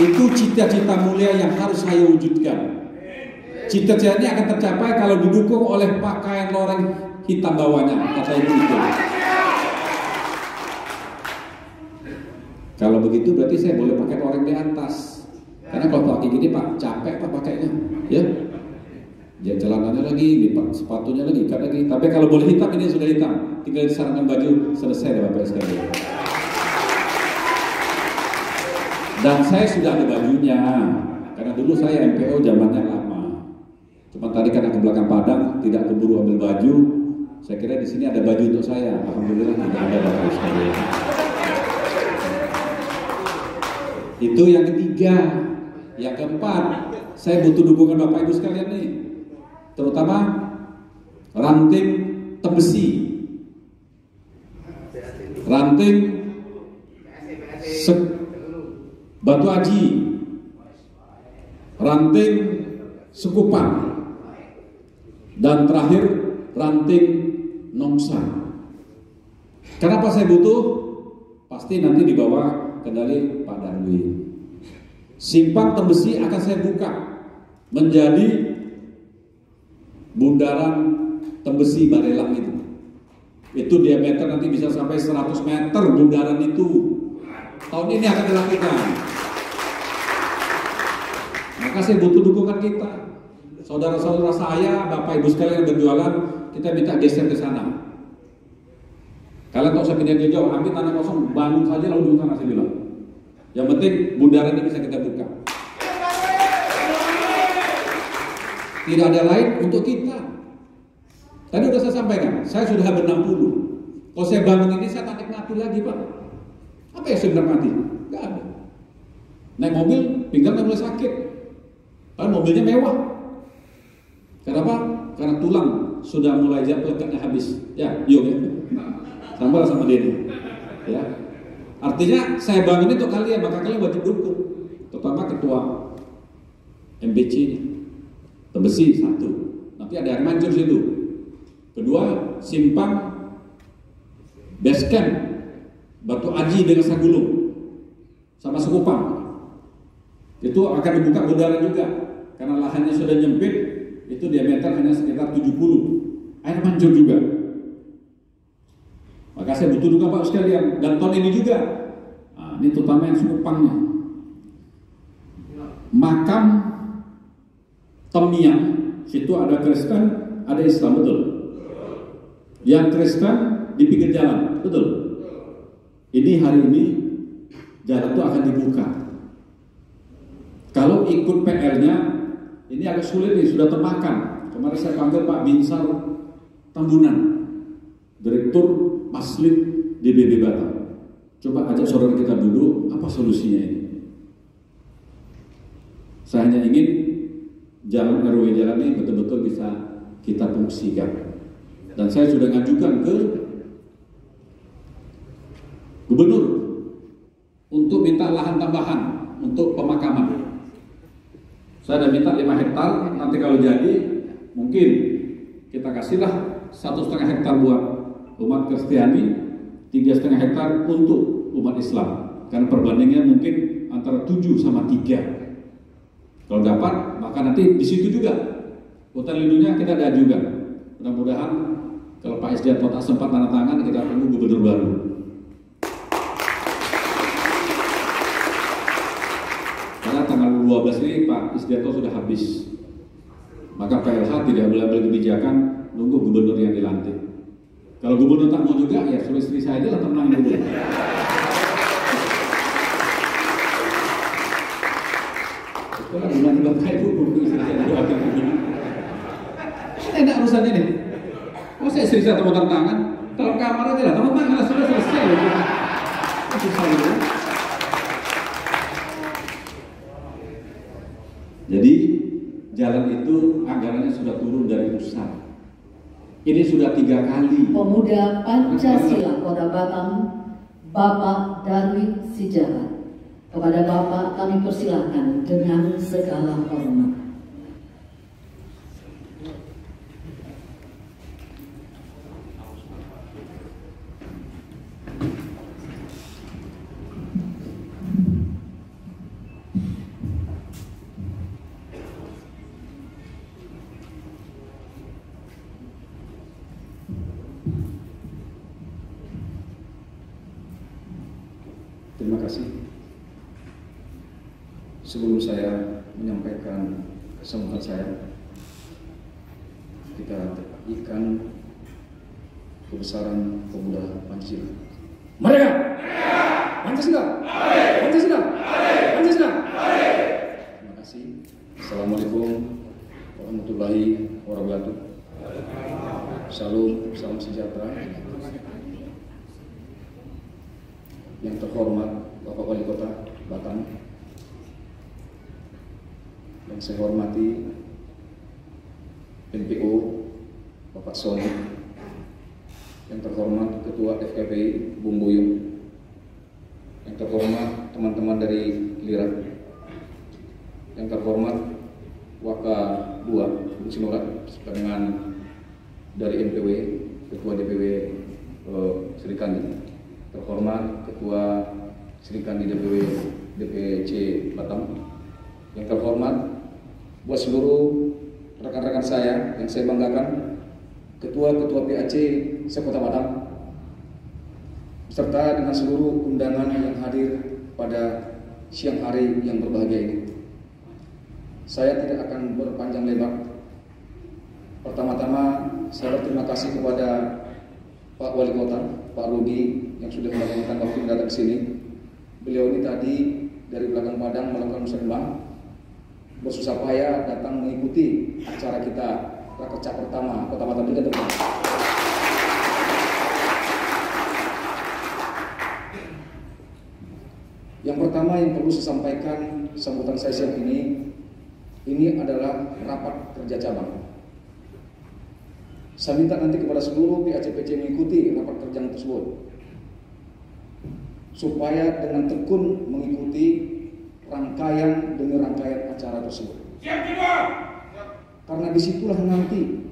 Itu cita-cita mulia yang harus saya wujudkan. Cita-cita ini akan tercapai kalau didukung oleh pakaian loreng hitam bawahnya, kata ibu itu. Kalau begitu berarti saya boleh pakai loreng di atas. Karena kalau pakai gini Pak, capek Pak pakainya, ya. Ya celananya lagi, lipat sepatunya lagi, ikat lagi. Tapi kalau boleh hitam ini sudah hitam, tinggal disarangkan baju, selesai deh Bapak sekalian. Dan saya sudah ada bajunya, karena dulu saya MPO zamannya lama. Cuma tadi karena ke belakang Padang tidak keburu ambil baju, saya kira di sini ada baju untuk saya. Alhamdulillah tidak ada Bapak sekalian. Itu yang ketiga. Yang keempat, saya butuh dukungan Bapak Ibu sekalian nih, terutama ranting tembesi, ranting Batu Aji, ranting Sekupang, dan terakhir ranting Nongsa. Kenapa saya butuh? Pasti nanti di bawah kendali Pak Darwin. Simpang Tembesi akan saya buka menjadi bundaran Tembesi Barelang itu. Itu diameter nanti bisa sampai 100 meter bundaran itu. Tahun ini akan dilakukan. Maka saya butuh dukungan kita. Saudara-saudara saya, Bapak Ibu sekalian yang berjualan, kita minta geser ke sana. Kalian tak usah pindah jauh, ambil tanah kosong, bangun saja lalu ujung sana saya bilang. Yang penting bundaran ini bisa kita buka. Tidak ada lain untuk kita. Tadi sudah saya sampaikan, saya sudah hampir 60. Kalau saya bangun ini saya tak nikmati lagi Pak. Apa yang saya nikmati? Gak ada. Naik mobil, pinggangnya mulai sakit. Padahal mobilnya mewah. Kenapa? Karena tulang sudah mulai lekatnya habis. Ya, yuk ya. Sama dia. Ya. Artinya saya bangun itu kalian, maka kalian wajib dukung. Terutama ketua MBC Tembesi 1. Nanti ada yang mancur situ. Kedua, simpang base camp Batu Aji dengan Sagulung sama Sekupang. Itu akan dibuka bundaran juga. Karena lahannya sudah nyempit, itu diameter hanya sekitar 70. Air mancur juga. Maka saya butuh juga Pak sekalian. Dan tahun ini juga, nah, ini terutama yang Sekupangnya, makam Temiang, situ ada Kristen, ada Islam, betul. Yang Kristen di pinggir jalan, betul. Ini hari ini jalan itu akan dibuka. Kalau ikut PR-nya ini agak sulit nih, sudah termakan. Kemarin saya panggil Pak Binsar Tambunan, Direktur Maslit DBB Batam. Coba ajak saudara kita duduk, apa solusinya ini? Saya hanya ingin jalan RW jalan ini betul-betul bisa kita fungsikan. Dan saya sudah ngajukan ke Gubernur untuk minta lahan tambahan untuk pemakaman. Saya sudah minta 5 hektar, nanti kalau jadi mungkin kita kasihlah 1,5 hektar buat umat Kristiani, 3,5 hektar untuk umat Islam. Karena perbandingannya mungkin antara 7 sama 3. Kalau dapat, maka nanti di situ juga hutan lindungnya kita ada juga. Mudah-mudahan kalau Pak Isdianto tak sempat tanda tangan, kita tunggu gubernur baru. Karena tanggal 12 ini Pak Isdianto sudah habis. Maka PLH tidak boleh ambil kebijakan nunggu gubernur yang dilantik. Kalau gubernur tak mau juga, ya suruh istri saya aja lah tenang dulu. Kalau bulan bapak ibu gubernur istri saya wakil gubernur. Enak urusannya nih. Masa istri saya tepuk tangan? Dalam kamar aja lah, tepuk tangan lah, sudah selesai. Susah itu. Jadi jalan itu anggarannya sudah turun dari pusat. Ini sudah 3 kali. Pemuda Pancasila Kota Batam, Bapak Darwin Sijabat. Kepada Bapak kami persilahkan dengan segala hormat. Terima kasih. Sebelum saya menyampaikan kesemutan saya, kita ikan kebesaran pemuda Pancasila. Mereka! Pancasila! Pancasila! Pancasila! Terima kasih. Assalamualaikum warahmatullahi wabarakatuh. Salam sejahtera. Yang terhormat Bapak Wali Kota Batam, yang saya hormati NPO Bapak Sony, yang terhormat Ketua FKPI Bung Buyung, yang terhormat teman-teman dari Lirat, yang terhormat Waka 2 Bung Sinorat, dengan dari NPW Ketua DPW Sri Kandi, terhormat Ketua Sri Kandi DPC Batam, yang terhormat buat seluruh rekan-rekan saya yang saya banggakan, ketua-ketua PAC se-Kota Batam, serta dengan seluruh undangan yang hadir pada siang hari yang berbahagia ini. Saya tidak akan berpanjang lebar. Pertama-tama saya berterima kasih kepada Pak Wali Kota, Pak Rudi, yang sudah meluangkan waktu datang ke sini. Beliau ini tadi dari belakang Padang melakukan musyawarah, bersusah payah datang mengikuti acara kita Rakerja pertama Kota Batam ini depan. Yang pertama yang perlu saya sampaikan sambutan saya siang ini adalah rapat kerja cabang. Saya minta nanti kepada seluruh PAC-PC mengikuti rapat kerja tersebut, supaya dengan tekun mengikuti rangkaian demi rangkaian acara tersebut. Karena disitulah nanti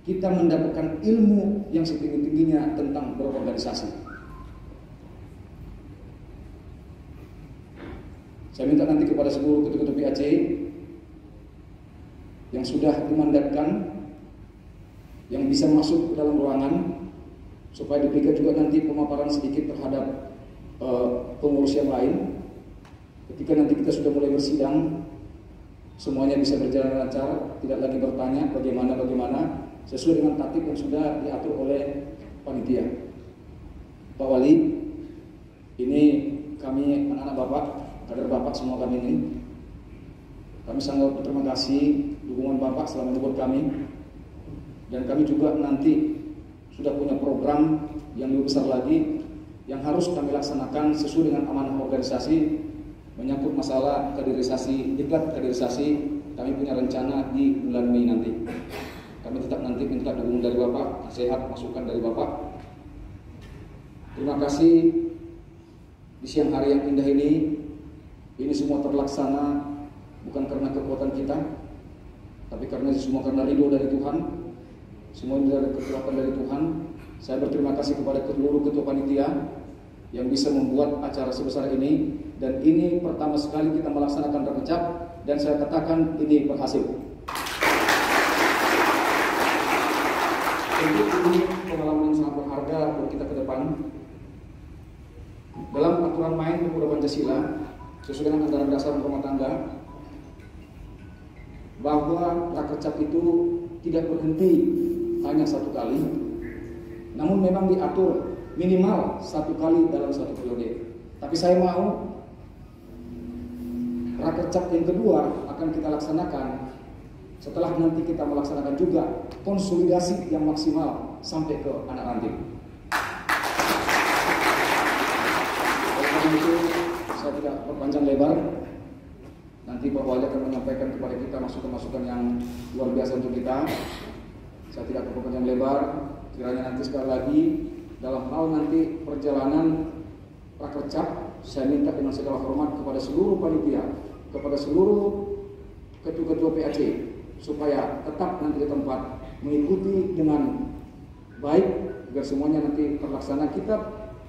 kita mendapatkan ilmu yang setinggi-tingginya tentang berorganisasi. Saya minta nanti kepada seluruh ketua-ketua PAC yang sudah dimandatkan, yang bisa masuk ke dalam ruangan, supaya diberikan juga nanti pemaparan sedikit terhadap pengurus yang lain. Ketika nanti kita sudah mulai bersidang, semuanya bisa berjalan lancar, tidak lagi bertanya bagaimana, sesuai dengan tatib yang sudah diatur oleh panitia. Pak Wali, ini kami anak-anak Bapak, kader Bapak semua kami ini, Kami sangat berterima kasih dukungan Bapak selama ini buat kami. Dan kami juga nanti sudah punya program yang lebih besar lagi yang harus kami laksanakan sesuai dengan amanah organisasi menyangkut masalah kaderisasi, diklat kaderisasi. Kami punya rencana di bulan Mei nanti. Kami tetap nanti minta dukungan dari Bapak, nasihat, masukan dari Bapak. Terima kasih di siang hari yang indah ini semua terlaksana bukan karena kekuatan kita, tapi karena semua karena ridho dari Tuhan. Semua ini dari kekuatan dari Tuhan. Saya berterima kasih kepada seluruh ketua panitia yang bisa membuat acara sebesar ini, dan ini pertama sekali kita melaksanakan rakecap, dan saya katakan ini berhasil. Ini pengalaman yang sangat berharga buat kita ke depan. Dalam aturan main Pemuda Pancasila sesuai dengan anggaran dasar rumah tangga, bahwa rakecap itu tidak berhenti hanya satu kali, namun memang diatur minimal satu kali dalam satu periode. Tapi saya mau rakecap yang kedua akan kita laksanakan setelah nanti kita melaksanakan juga konsolidasi yang maksimal sampai ke anak ranting. Oleh karena itu saya tidak berpanjang lebar. Nanti Pak Wali akan menyampaikan kepada kita masukan-masukan yang luar biasa untuk kita. Saya tidak berpanjang lebar. Kiranya nanti sekali lagi dalam hal nanti perjalanan rakecap, saya minta dengan segala hormat kepada seluruh panitia, kepada seluruh ketua-ketua PAC, supaya tetap nanti di tempat mengikuti dengan baik agar semuanya nanti terlaksana. Kita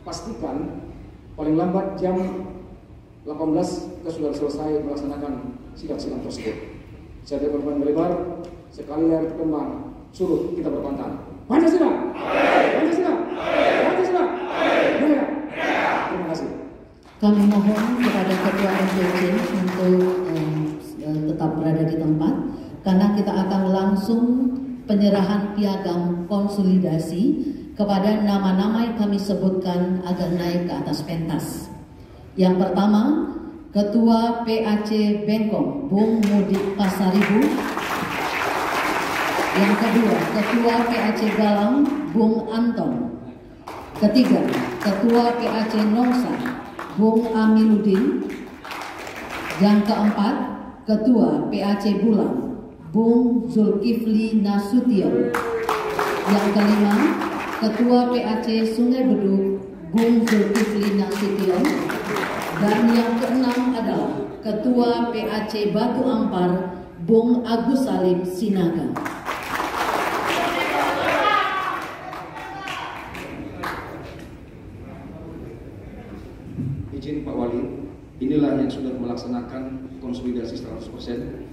pastikan paling lambat jam 18 kita sudah selesai melaksanakan sidang-sidang tersebut. Saya tidak berpanjang lebar, sekali lagi berkembang, suruh kita berpantang. Pancasila! Pancasila! Pancasila! Jaya! Terima kasih. Kami mohon kepada Ketua MPC untuk tetap berada di tempat, karena kita akan langsung penyerahan piagam konsolidasi kepada nama-nama yang kami sebutkan agar naik ke atas pentas. Yang pertama, Ketua PAC Bengkong, Bung Mudik Pasaribu. Yang kedua, Ketua PAC Galang, Bung Anton. Ketiga, Ketua PAC Nongsa, Bung Amiluddin. Yang keempat, Ketua PAC Bulang, Bung Zulkifli Nasution. Yang kelima, Ketua PAC Sungai Beduk, Bung Zulkifli Nasution. Dan yang keenam adalah Ketua PAC Batu Ampar, Bung Agus Salim Sinaga. Izin Pak Wali, inilah yang sudah melaksanakan konsolidasi 100%.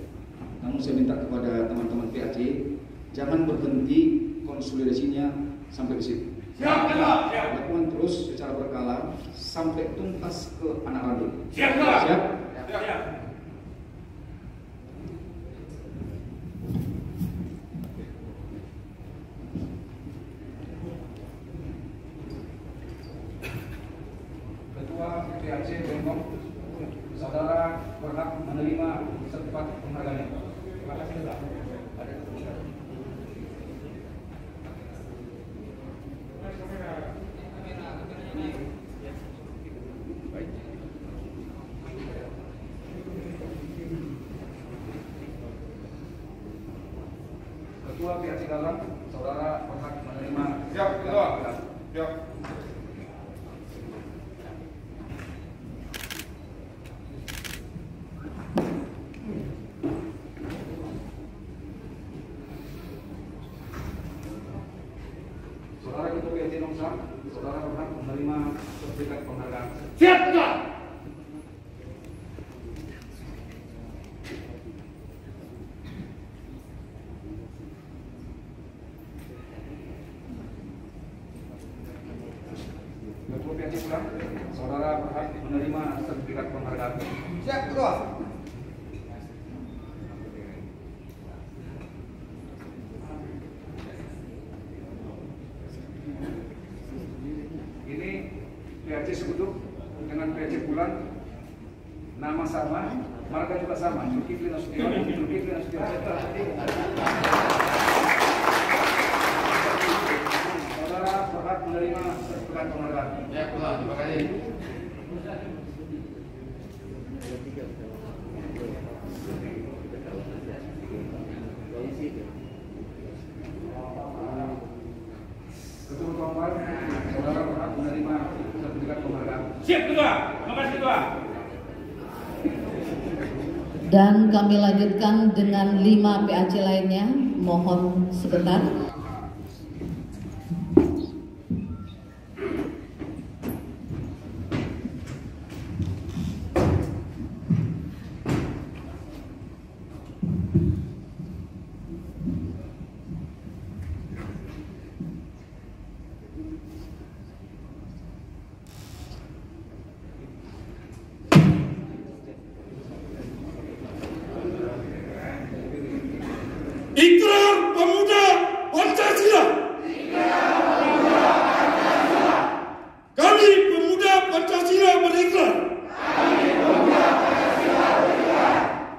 Namun saya minta kepada teman-teman PAC, jangan berhenti konsolidasinya sampai di situ. Lakukan terus secara berkala sampai tuntas ke anak ranting. Siap? Siap? Siap. Ketua PAC Bengkong, saudara berhak menerima sertifikat penghargaan. Terima kasih. Ketua PAC Galang, saudara berhak menerima. Siap, Ketua. Siap. Saudara Ketua PAC Nongsa, saudara berhak menerima sertifikat penghargaan. Siap, Ketua. Ketua PAC Pulang, saudara berhak menerima sertifikat penghargaan. Siap, Ketua. Ini PAC Sekuduk dengan PAC Pulang, nama saya sama, marga juga sama. Zulkifli Nasution, Zulkifli Nasution. Saudara berhak menerima sertifikat penghargaan. Ya, terima kasih. Ketua Komar, saudara berhak menerima sertifikat penghargaan. Siap Ketua, makasih Ketua. Dan kami lanjutkan dengan 5 PAC lainnya. Mohon sebentar. Ikrar Pemuda Pancasila. Kami Pemuda Pancasila berikrar.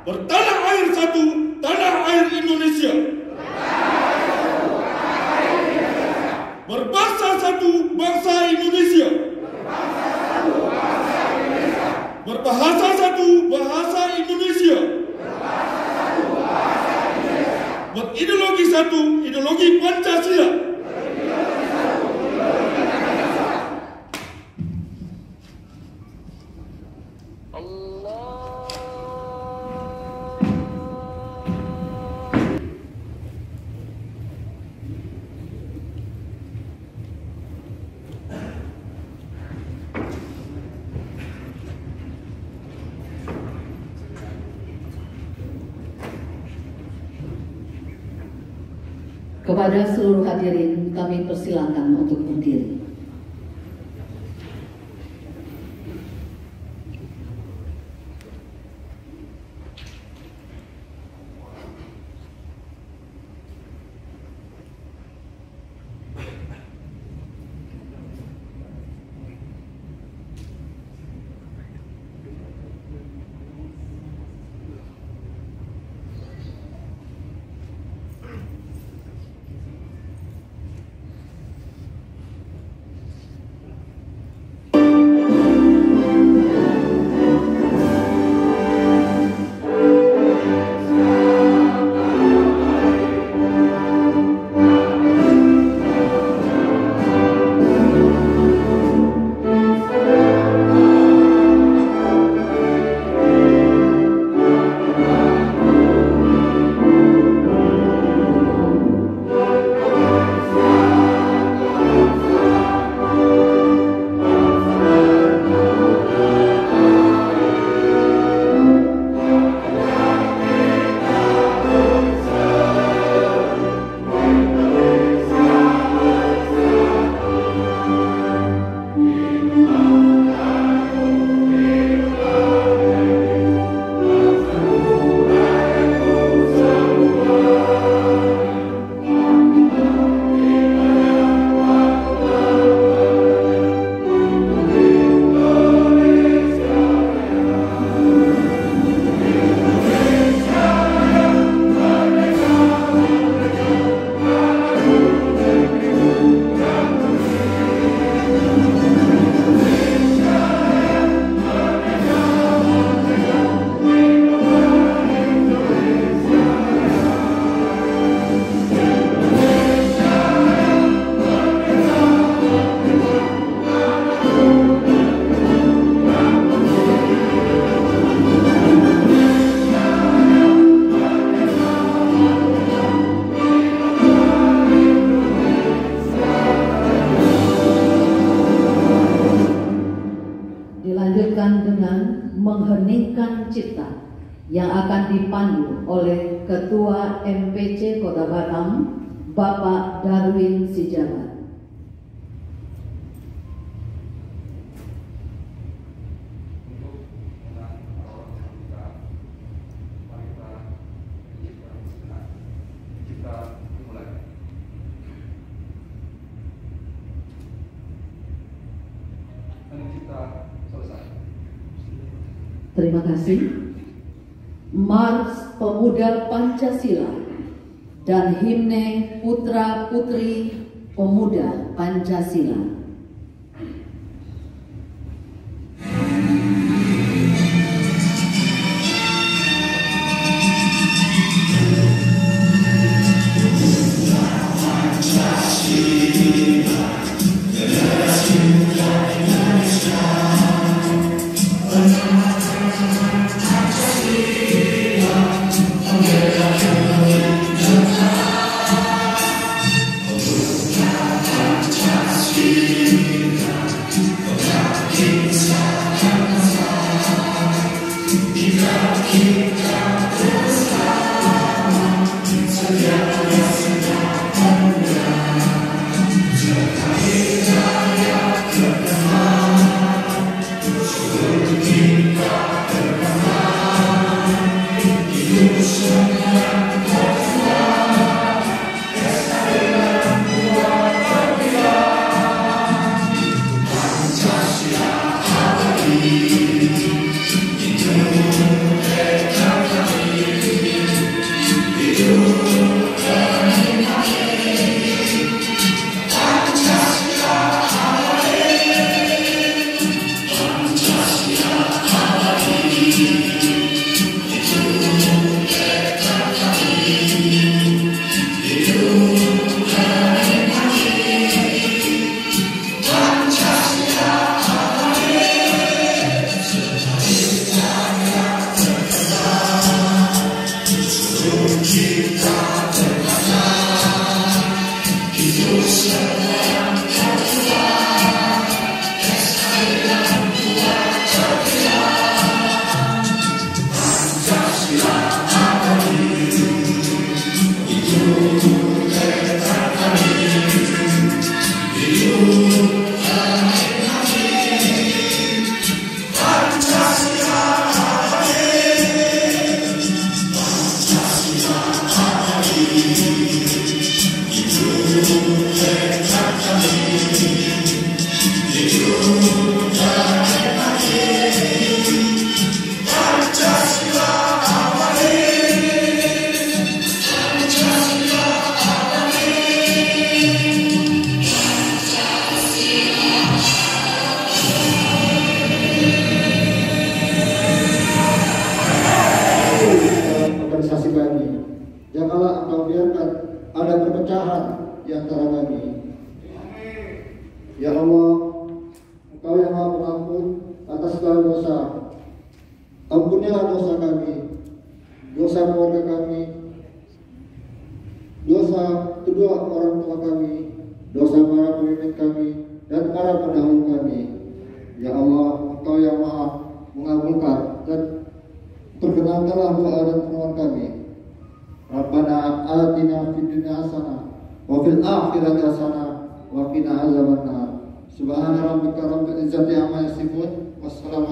Bertanah air satu, tanah air Indonesia. Berbangsa satu, bangsa Indonesia. Berbahasa satu, bahasa Indonesia. Berideologi satu, ideologi Pancasila. Kepada seluruh hadirin kami persilakan untuk berdiri. mengheningkan cipta yang akan dipandu oleh Ketua MPC Kota Batam, Bapak Darwin Sijabat. Terima Terima kasih. Mars Pemuda Pancasila dan himne Putra Putri Pemuda Pancasila. Janganlah Engkau biarkan ada perpecahan di antara kami. Ya Allah, Engkau yang Maha Pengampun atas segala dosa. Ampunilah dosa kami, dosa keluarga kami, dosa kedua orang tua kami, dosa para pemimpin kami, dan para pendahulu kami. Ya Allah, Engkau yang Maha mengabulkan, dan perkenankanlah doa dan permohonan kami. Rabbana atina fid dunya hasanah wa fil akhirati hasanah wa qina azabannar. Subhana rabbika rabbil izzati amma yasifun. Wassalamu